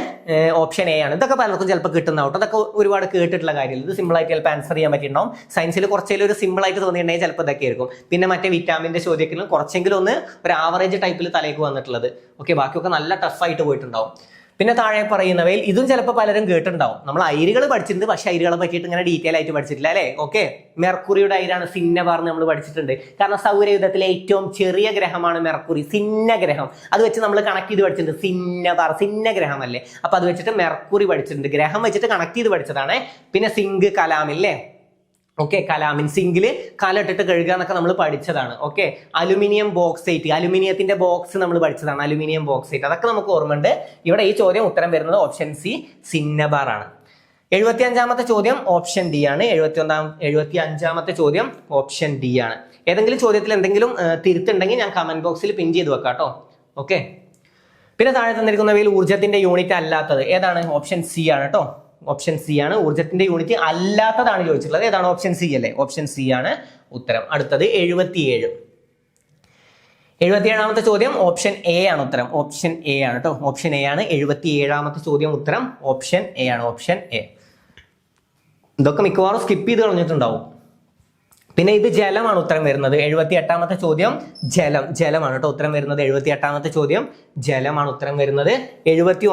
ഓപ്ഷൻ എ ആണ്. ഇതൊക്കെ പലർക്കും ചിലപ്പോൾ കിട്ടുന്നതാവട്ടോ. അതൊക്കെ ഒരുപാട് കേട്ടിട്ടുള്ള കാര്യമില്ല. ഇത് സിമ്പിൾ ആയിട്ട് ചിലപ്പോൾ ആൻസർ ചെയ്യാൻ പറ്റിയിട്ടുണ്ടാവും. സയൻസിൽ കുറച്ചേലും ഒരു സിമ്പിൾ ആയിട്ട് തോന്നിയിട്ടുണ്ടെങ്കിൽ ചിലപ്പോൾ ഇതൊക്കെ ആയിരിക്കും. പിന്നെ മറ്റേ വിറ്റാമിന്റെ ചോദ്യത്തിലും കുറച്ചെങ്കിലും ഒന്ന് ഒരു ആവറേജ് ടൈപ്പിൽ തലേക്ക് വന്നിട്ടുള്ളത്. ഓക്കെ, ബാക്കിയൊക്കെ നല്ല ടഫായിട്ട് പോയിട്ടുണ്ടാവും. പിന്നെ താഴെ പറയുന്നവയിൽ ഇതും ചിലപ്പോൾ പലരും കേട്ടിട്ടുണ്ടാവും. നമ്മൾ അയിരുകൾ പഠിച്ചിട്ടുണ്ട്, പക്ഷെ അയിരുകളെ പറ്റിയിട്ട് ഇങ്ങനെ ഡീറ്റെയിൽ ആയിട്ട് പഠിച്ചിട്ടില്ല അല്ലേ. ഓക്കെ, മെർക്കുറിയുടെ അയിരാണ് സിന്നബാർ നമ്മൾ പഠിച്ചിട്ടുണ്ട്. കാരണം സൗരയൂഥത്തിലെ ഏറ്റവും ചെറിയ ഗ്രഹമാണ് മെർക്കുറി, സിന്നഗ്രഹം. അത് വെച്ച് നമ്മൾ കണക്ട് ചെയ്ത് പഠിച്ചിട്ടുണ്ട്. സിന്നബാർ സിന്നഗ്രഹം അല്ലേ. അപ്പൊ അത് വെച്ചിട്ട് മെർക്കുറി പഠിച്ചിട്ടുണ്ട്. ഗ്രഹം വെച്ചിട്ട് കണക്ട് ചെയ്ത് പഠിച്ചതാണ്. പിന്നെ സിങ്ക്, കലാമില്ലേ. ഓക്കെ, കലാമിൻ, സിങ്കില് കാലിട്ടിട്ട് കഴുകുക എന്നൊക്കെ നമ്മൾ പഠിച്ചതാണ്. ഓക്കെ, അലുമിനിയം ബോക്സൈറ്റ്, അലുമിനിയത്തിന്റെ ബോക്സ് നമ്മൾ പഠിച്ചതാണ്. അലുമിനിയം ബോക്സൈറ്റ്, അതൊക്കെ നമുക്ക് ഓർമ്മയുണ്ട്. ഇവിടെ ഈ ചോദ്യം ഉത്തരം വരുന്നത് ഓപ്ഷൻ സി, സിന്നബാർ ആണ്. 75ാമത്തെ ചോദ്യം ഓപ്ഷൻ ഡി ആണ്. 75ാമത്തെ ചോദ്യം ഓപ്ഷൻ ഡി ആണ്. ഏതെങ്കിലും ചോദ്യത്തിൽ എന്തെങ്കിലും തിരുത്തുണ്ടെങ്കിൽ ഞാൻ കമന്റ് ബോക്സിൽ പിൻ ചെയ്ത് വെക്കാം കേട്ടോ. ഓക്കെ, പിന്നെ താഴെ തന്നിരിക്കുന്നവയിൽ ഊർജ്ജത്തിന്റെ യൂണിറ്റ് അല്ലാത്തത് ഏതാണ്? ഓപ്ഷൻ സി ആണ് കേട്ടോ. ഓപ്ഷൻ സി ആണ്. ഊർജ്ജത്തിന്റെ യൂണിറ്റ് അല്ലാത്തതാണ് ചോദിച്ചിട്ടുള്ളത്. ഏതാണ്? ഓപ്ഷൻ സി അല്ലേ. ഓപ്ഷൻ സി ആണ് ഉത്തരം. അടുത്തത് 77. 77ാമത്തെ ചോദ്യം ഓപ്ഷൻ എ ആണ് ഉത്തരം. ഓപ്ഷൻ എ ആണ് കേട്ടോ. ഓപ്ഷൻ എ ആണ്. 77ാമത്തെ ചോദ്യം ഉത്തരം ഓപ്ഷൻ എ ആണ്. Option A. ഇതൊക്കെ മിക്കവാറും സ്കിപ്പ് ചെയ്ത് കളഞ്ഞിട്ടുണ്ടാവും. പിന്നെ ഇത് ജലമാണ് ഉത്തരം വരുന്നത്. 78ാമത്തെ ചോദ്യം ജലമാണ് കേട്ടോ ഉത്തരം വരുന്നത്. 78ാമത്തെ ചോദ്യം ജലമാണ് ഉത്തരം വരുന്നത്. 79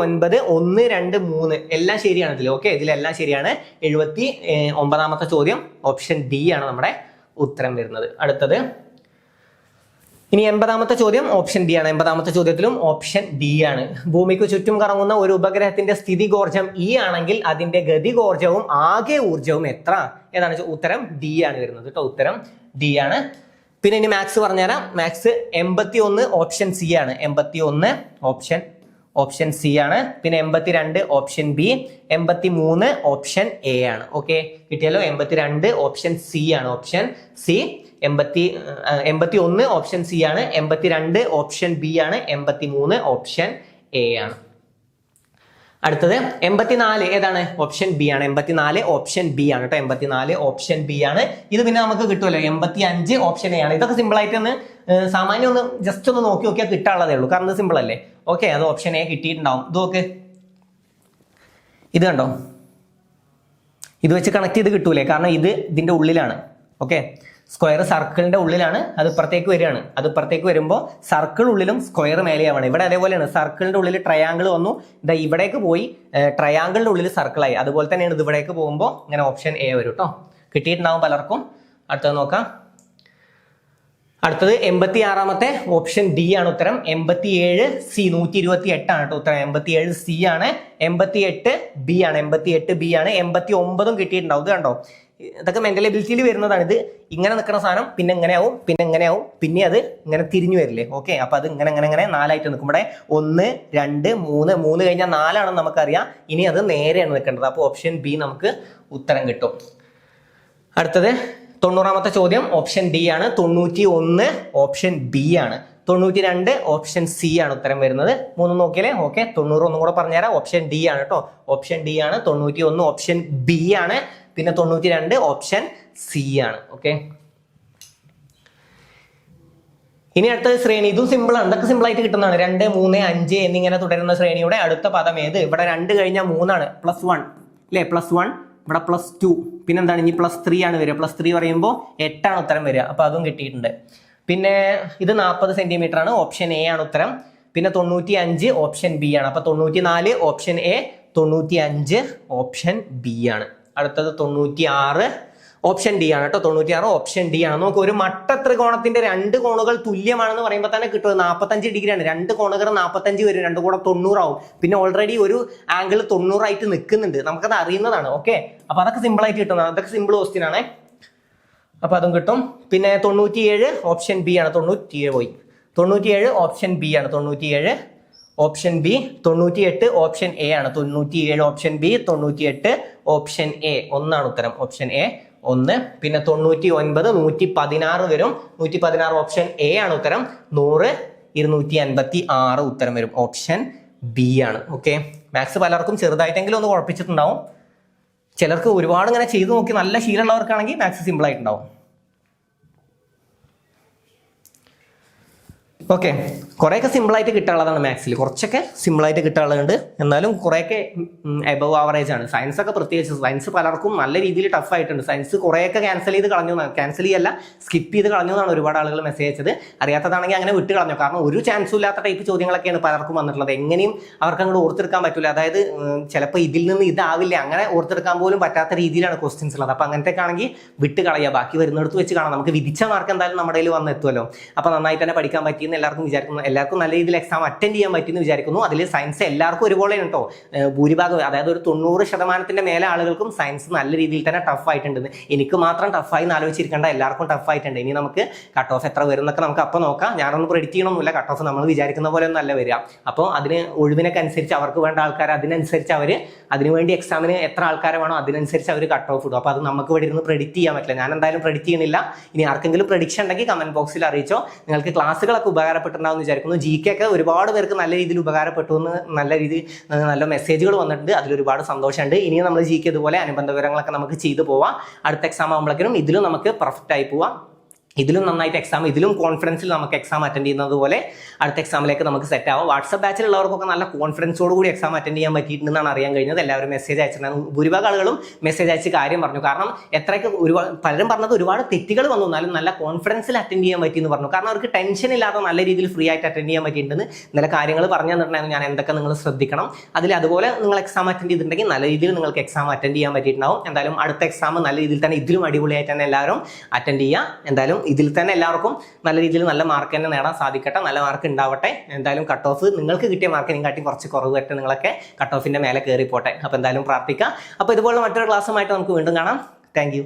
1 2 3 എല്ലാം ശരിയാണ് ഇതിൽ. ഓക്കെ, ഇതിലെല്ലാം ശരിയാണ്. 79ാമത്തെ ചോദ്യം ഓപ്ഷൻ ഡി ആണ് നമ്മുടെ ഉത്തരം വരുന്നത്. അടുത്തത് ഇനി 80ാമത്തെ ചോദ്യം ഓപ്ഷൻ ഡി ആണ്. 80ാമത്തെ ചോദ്യത്തിലും ഓപ്ഷൻ ഡി ആണ്. ഭൂമിക്ക് ചുറ്റും കറങ്ങുന്ന ഒരു ഉപഗ്രഹത്തിന്റെ സ്ഥിതികോർജം ഇ ആണെങ്കിൽ അതിന്റെ ഗതികോർജവും ആകെ ഊർജവും എത്ര? ഏതാണ്? ഉത്തരം ഡി ആണ് വരുന്നത് കേട്ടോ. ഉത്തരം ഡി ആണ്. പിന്നെ ഇനി മാത്സ് പറഞ്ഞുതരാം. മാത്സ് 81 ഓപ്ഷൻ സി ആണ്. 81 ഓപ്ഷൻ സി ആണ്. പിന്നെ 82 ഓപ്ഷൻ ബി. 83 ഓപ്ഷൻ എ ആണ്. ഓക്കെ, കിട്ടിയല്ലോ. 82 ഓപ്ഷൻ സി ആണ്. Option C. 81 ഓപ്ഷൻ സി ആണ്. 82 ഓപ്ഷൻ ബി ആണ്. 83 ഓപ്ഷൻ എ ആണ്. അടുത്തത് 84 ഏതാണ്? ഓപ്ഷൻ ബി ആണ്. 84 ഓപ്ഷൻ ബി ആണ് കേട്ടോ. 84 ഓപ്ഷൻ ബി ആണ്. ഇത് പിന്നെ നമുക്ക് കിട്ടുമല്ലോ. 85 ഓപ്ഷൻ എ ആണ്. ഇതൊക്കെ സിമ്പിൾ ആയിട്ട് ഒന്ന് സാമാന്യം ഒന്ന് ജസ്റ്റ് ഒന്ന് നോക്കി നോക്കിയാൽ കിട്ടാനുള്ളതേ ഉള്ളൂ. കാരണം ഇത് സിമ്പിൾ അല്ലേ. ഓക്കെ, അത് ഓപ്ഷൻ എ കിട്ടിയിട്ടുണ്ടാവും. ഇത് നോക്ക്, ഇത് കണ്ടോ, ഇത് വെച്ച് കണക്ട് ചെയ്ത് കിട്ടൂലേ. കാരണം ഇത് ഇതിന്റെ ഉള്ളിലാണ്. ഓക്കെ, സ്ക്വയർ സർക്കിളിന്റെ ഉള്ളിലാണ്. അത് ഇപ്പുറത്തേക്ക് വരികയാണ്. അത് ഇപ്പുറത്തേക്ക് വരുമ്പോൾ സർക്കിൾ ഉള്ളിലും സ്ക്വയർ മേലെയാവണം. ഇവിടെ അതേപോലെയാണ്. സർക്കിളിന്റെ ഉള്ളിൽ ട്രയാങ്കിൾ വന്നു, ഇതാ ഇവിടേക്ക് പോയി ട്രയാങ്കിളിന്റെ ഉള്ളിൽ സർക്കിളായി. അതുപോലെ തന്നെയാണ് ഇത് ഇവിടേക്ക് പോകുമ്പോൾ ഇങ്ങനെ ഓപ്ഷൻ എ വരും കേട്ടോ. കിട്ടിയിട്ടുണ്ടാവും പലർക്കും. അടുത്തത് നോക്കാം. അടുത്തത് 86ാമത്തെ ഓപ്ഷൻ ഡി ആണ് ഉത്തരം. 87 സി. 128 ആണ് കേട്ടോ ഉത്തരം. 87 സി ആണ്. 88 ബി ആണ്. 88 ബി ആണ്. 89 കിട്ടിയിട്ടുണ്ടാവും. ഇത് കണ്ടോ, ഇതൊക്കെ മെന്റൽ എബിലിറ്റിയിൽ വരുന്നതാണ്. ഇത് ഇങ്ങനെ നിൽക്കുന്ന സാധനം പിന്നെ എങ്ങനെയാവും, പിന്നെ എങ്ങനെയാവും, പിന്നെ അത് ഇങ്ങനെ തിരിഞ്ഞു വരില്ലേ. ഓക്കെ, അപ്പൊ അത് ഇങ്ങനെ ഇങ്ങനെ ഇങ്ങനെ 4ആയിട്ട് നിൽക്കും. ഇവിടെ 1 2 3 3 കഴിഞ്ഞാൽ 4 ആണെന്ന് നമുക്കറിയാം. ഇനി അത് നേരെയാണ് നിൽക്കേണ്ടത്. അപ്പോൾ ഓപ്ഷൻ ബി നമുക്ക് ഉത്തരം കിട്ടും. അടുത്തത് 90ാമത്തെ ചോദ്യം ഓപ്ഷൻ ഡി ആണ്. 91 ഓപ്ഷൻ ബി ആണ്. 92 ഓപ്ഷൻ സി ആണ് ഉത്തരം വരുന്നത്. 3 നോക്കിയാലേ. ഓക്കെ, 90 ഒന്നും കൂടെ പറഞ്ഞുതരാം. ഓപ്ഷൻ ഡി ആണ് കേട്ടോ. ഓപ്ഷൻ ഡി ആണ്. 91 ഓപ്ഷൻ ബി ആണ്. പിന്നെ 92 ഓപ്ഷൻ സി ആണ്. ഓക്കെ, ഇനി അടുത്തത് ശ്രേണി. ഇതും സിമ്പിൾ ആണ്. ഇതൊക്കെ സിമ്പിൾ ആയിട്ട് കിട്ടുന്നതാണ്. 2 3 5 എന്നിങ്ങനെ തുടരുന്ന ശ്രേണിയുടെ അടുത്ത പദം ഏത്? ഇവിടെ 2 കഴിഞ്ഞാൽ 3 ആണ്. +1 അല്ലേ. +1. ഇവിടെ +2. പിന്നെന്താണ്? ഇനി +3 ആണ് വരിക. +3 പറയുമ്പോൾ 8 ആണ് ഉത്തരം വരിക. അപ്പൊ അതും കിട്ടിയിട്ടുണ്ട്. പിന്നെ ഇത് 40 സെന്റിമീറ്റർ ആണ്. ഓപ്ഷൻ എ ആണ് ഉത്തരം. പിന്നെ 95 ഓപ്ഷൻ ബി ആണ്. അപ്പൊ 94 ഓപ്ഷൻ എ, 95 ഓപ്ഷൻ ബി ആണ്. അടുത്തത് 96 ഓപ്ഷൻ ഡി ആണ് കേട്ടോ. 96 ഓപ്ഷൻ ഡി ആണ്. നമുക്ക് ഒരു മട്ട ത്രികോണത്തിന്റെ 2 കോണുകൾ തുല്യമാണെന്ന് പറയുമ്പോൾ തന്നെ കിട്ടും. 45 ഡിഗ്രിയാണ്. 2 കോണുകൾ 45 വരും. 2 കൂടെ 90 ആവും. പിന്നെ ഓൾറെഡി ഒരു ആംഗിൾ 90 ആയിട്ട് നിൽക്കുന്നുണ്ട്. നമുക്കത് അറിയുന്നതാണ്. ഓക്കെ, അപ്പൊ അതൊക്കെ സിമ്പിൾ ആയിട്ട് കിട്ടുന്നതാണ്. അതൊക്കെ സിമ്പിൾ ക്വസ്റ്റ്യൻ ആണ്. അപ്പൊ അതും കിട്ടും. പിന്നെ 97 ഓപ്ഷൻ ബി ആണ്. 97 പോയി. 97 ഓപ്ഷൻ ബി ആണ്. 97 ഓപ്ഷൻ ബി. 98 ഓപ്ഷൻ എ ആണ്. 97 ഓപ്ഷൻ ബി. 98 option A. 1 ആണ് ഉത്തരം. Option A 1. പിന്നെ 99 116 വരും. 116 ഓപ്ഷൻ എ ആണ് ഉത്തരം. 100 256 ഉത്തരം വരും. ഓപ്ഷൻ ബി ആണ്. ഓക്കെ, മാത്സ് പലർക്കും ചെറുതായിട്ടെങ്കിലും ഒന്ന് കുഴപ്പിച്ചിട്ടുണ്ടാവും. ചിലർക്ക് ഒരുപാട് ഇങ്ങനെ ചെയ്തു നോക്കി നല്ല ശീലമുള്ളവർക്കാണെങ്കിൽ മാത്സ് സിമ്പിൾ ആയിട്ടുണ്ടാവും. ഓക്കെ, കുറേയൊക്കെ സിമ്പിളായിട്ട് കിട്ടാനുള്ളതാണ് മാത്സിൽ, കുറച്ചൊക്കെ സിമ്പിളായിട്ട് കിട്ടാനുള്ളതുണ്ട്, എന്നാലും കുറേയൊക്കെ എബവ് ആവറേജ് ആണ്. സയൻസ് ഒക്കെ പ്രത്യേകിച്ച്, സയൻസ് പലർക്കും നല്ല രീതിയിൽ ടഫ് ആയിട്ടുണ്ട്. സയൻസ് കുറേയൊക്കെ ക്യാൻസൽ ചെയ്യല്ല, സ്കിപ്പ് ചെയ്ത് കളഞ്ഞു എന്നാണ് ഒരുപാട് ആളുകൾ മെസ്സേജ് അയച്ചത്. അറിയാത്തതാണെങ്കിൽ അങ്ങനെ വിട്ട് കളഞ്ഞു. കാരണം ഒരു ചാൻസും ഇല്ലാത്ത ടൈപ്പ് ചോദ്യങ്ങളൊക്കെയാണ് പലർക്കും വന്നിട്ടുള്ളത്. എങ്ങനെയും അവർക്ക് അങ്ങോട്ട് ഓർത്തെടുക്കാൻ പറ്റില്ല. അതായത് ചിലപ്പോൾ ഇതിൽ നിന്ന് ഇതാവില്ല, അങ്ങനെ ഓർത്തെടുക്കാൻ പോലും പറ്റാത്ത രീതിയിലാണ് ക്വസ്റ്റ്യൻസ് ഉള്ളത്. അപ്പോൾ അങ്ങനത്തെ ആണെങ്കിൽ വിട്ട് കളയുക, ബാക്കി വരുന്നിടത്ത് വെച്ച് കാണാം. നമുക്ക് വിധിച്ച മാർക്ക് എന്തായാലും നമ്മുടെ കയ്യിൽ വന്ന് എത്തുമല്ലോ. അപ്പോൾ നന്നായിട്ട് തന്നെ പഠിക്കാൻ പറ്റിയെന്ന് എല്ലാവർക്കും വിചാരിക്കുന്നു. എല്ലാവർക്കും നല്ല രീതിയിൽ എക്സാം അറ്റൻഡ് ചെയ്യാൻ പറ്റിയെന്ന് വിചാരിക്കുന്നു. അതിൽ സയൻസ് എല്ലാവർക്കും ഒരുപോലെ കേട്ടോ, ഭൂരിഭാഗം, അതായത് ഒരു 90% മേലെ ആളുകൾക്കും സയൻസ് നല്ല രീതിയിൽ തന്നെ ടഫ് ആയിട്ടുണ്ട്. എനിക്ക് മാത്രം ടഫായി ആലോചിച്ചിരിക്കേണ്ട, എല്ലാവർക്കും ടഫ് ആയിട്ടുണ്ട്. ഇനി നമുക്ക് കട്ട് ഓഫ് എത്ര വരും എന്നൊക്കെ നമുക്ക് അപ്പോൾ നോക്കാം. ഞാനൊന്നും പ്രെഡിക്റ്റ് ചെയ്യണമെന്നില്ല, കട്ട് ഓഫ് നമ്മൾ വിചാരിക്കുന്ന പോലെ ഒന്നും അല്ല വരിക. അപ്പോൾ അതിന് ഒഴിവിനൊക്കെ അനുസരിച്ച് അവർക്ക് വേണ്ട ആൾക്കാർ അതിനനുസരിച്ച് അവർ അതിനുവേണ്ടി എക്സാമിന് എത്ര ആൾക്കാരെ വേണോ അതിനനുസരിച്ച് അവർ കട്ട് ഓഫ് ഇടും. അപ്പോൾ അത് നമുക്ക് ഇവിടെ ഇരുന്ന് പ്രെഡിക്റ്റ് ചെയ്യാൻ പറ്റില്ല. ഞാൻ എന്തായാലും പ്രെഡിക്റ്റ് ചെയ്യുന്നില്ല. ഇനി ആർക്കെങ്കിലും പ്രഡിക്ഷൻ ഉണ്ടെങ്കിൽ കമന്റ് ബോക്സിൽ അറിയിച്ചോ. നിങ്ങൾക്ക് ക്ലാസ്സുകളൊക്കെ ഉപകാരപ്പെട്ടിട്ടുണ്ടാവും വിചാരിക്കുന്നു. GK ഒക്കെ ഒരുപാട് പേർക്ക് നല്ല രീതിയിൽ ഉപകാരപ്പെട്ടു എന്ന് നല്ല മെസ്സേജുകൾ വന്നിട്ടുണ്ട്. അതിലൊരുപാട് സന്തോഷമുണ്ട്. ഇനിയും നമ്മൾ GK ഇതുപോലെ അനുബന്ധ വിവരങ്ങളൊക്കെ നമുക്ക് ചെയ്തു പോവാം. അടുത്ത എക്സാം ആകുമ്പോഴേക്കും ഇതിലും നമുക്ക് പെർഫെക്റ്റ് ആയി പോവാം. ഇതിലും നന്നായിട്ട് എക്സാം, ഇതിലും കോൺഫിഡൻസിൽ നമുക്ക് എക്സാം അറ്റൻഡ് ചെയ്യുന്നത് പോലെ അടുത്ത എക്സാമിലേക്ക് നമുക്ക് സെറ്റ് ആവാം. വാട്സപ്പ് ബാച്ചിലുള്ളവർക്കൊക്കെ നല്ല കോൺഫിഡൻസോട് കൂടി എക്സാം അറ്റൻഡ് ചെയ്യാൻ പറ്റിയിട്ടുണ്ടെന്നാണ് അറിയാൻ കഴിഞ്ഞത്. എല്ലാവരും മെസ്സേജ് അയച്ചിട്ടുണ്ടായിരുന്നു. ഭൂരിഭാഗം ആളുകളും മെസ്സേജ് അയച്ച് കാര്യം പറഞ്ഞു. കാരണം എത്രയൊക്കെ പലരും പറഞ്ഞത് ഒരുപാട് തെറ്റുകൾ വന്നു, എന്നാലും നല്ല കോൺഫിഡൻസിൽ അറ്റൻഡ് ചെയ്യാൻ പറ്റിയെന്ന് പറഞ്ഞു. കാരണം അവർക്ക് ടെൻഷൻ ഇല്ലാതെ നല്ല രീതിയിൽ ഫ്രീ ആയിട്ട് അറ്റൻഡ് ചെയ്യാൻ പറ്റിയിട്ടുണ്ടെന്ന് ഇന്നലെ കാര്യങ്ങൾ പറഞ്ഞു തന്നിട്ടുണ്ടായിരുന്നു. ഞാൻ എന്തൊക്കെ നിങ്ങൾ ശ്രദ്ധിക്കണം, അതിൽ അതുപോലെ നിങ്ങൾ എക്സാം അറ്റൻഡ് ചെയ്തിട്ടുണ്ടെങ്കിൽ നല്ല രീതിയിൽ നിങ്ങൾക്ക് എക്സാം അറ്റൻഡ് ചെയ്യാൻ പറ്റിയിട്ടുണ്ടാവും. എന്തായാലും അടുത്ത എക്സാം നല്ല രീതിയിൽ തന്നെ ഇതിലും അടിപൊളിയായിട്ട് തന്നെ എല്ലാവരും അറ്റൻഡ് ചെയ്യുക. എന്തായാലും ഇതിൽ തന്നെ എല്ലാവർക്കും നല്ല രീതിയിൽ നല്ല മാർക്ക് തന്നെ നേടാൻ സാധിക്കട്ടെ, നല്ല മാർക്ക് ഉണ്ടാവട്ടെ. എന്തായാലും കട്ട് ഓഫ് നിങ്ങൾക്ക് കിട്ടിയ മാർക്കിനെ കാട്ടി കുറച്ച് കുറവ് പറ്റേ നിങ്ങളൊക്കെ കട്ട് ഓഫിന്റെ മേലെ കയറി പോട്ടെ. അപ്പോൾ എന്തായാലും പ്രാർത്ഥിക്കാം. അപ്പോൾ ഇതുപോലെ മറ്റൊരു ക്ലാസ്സുമായിട്ട് നമുക്ക് വീണ്ടും കാണാം. താങ്ക്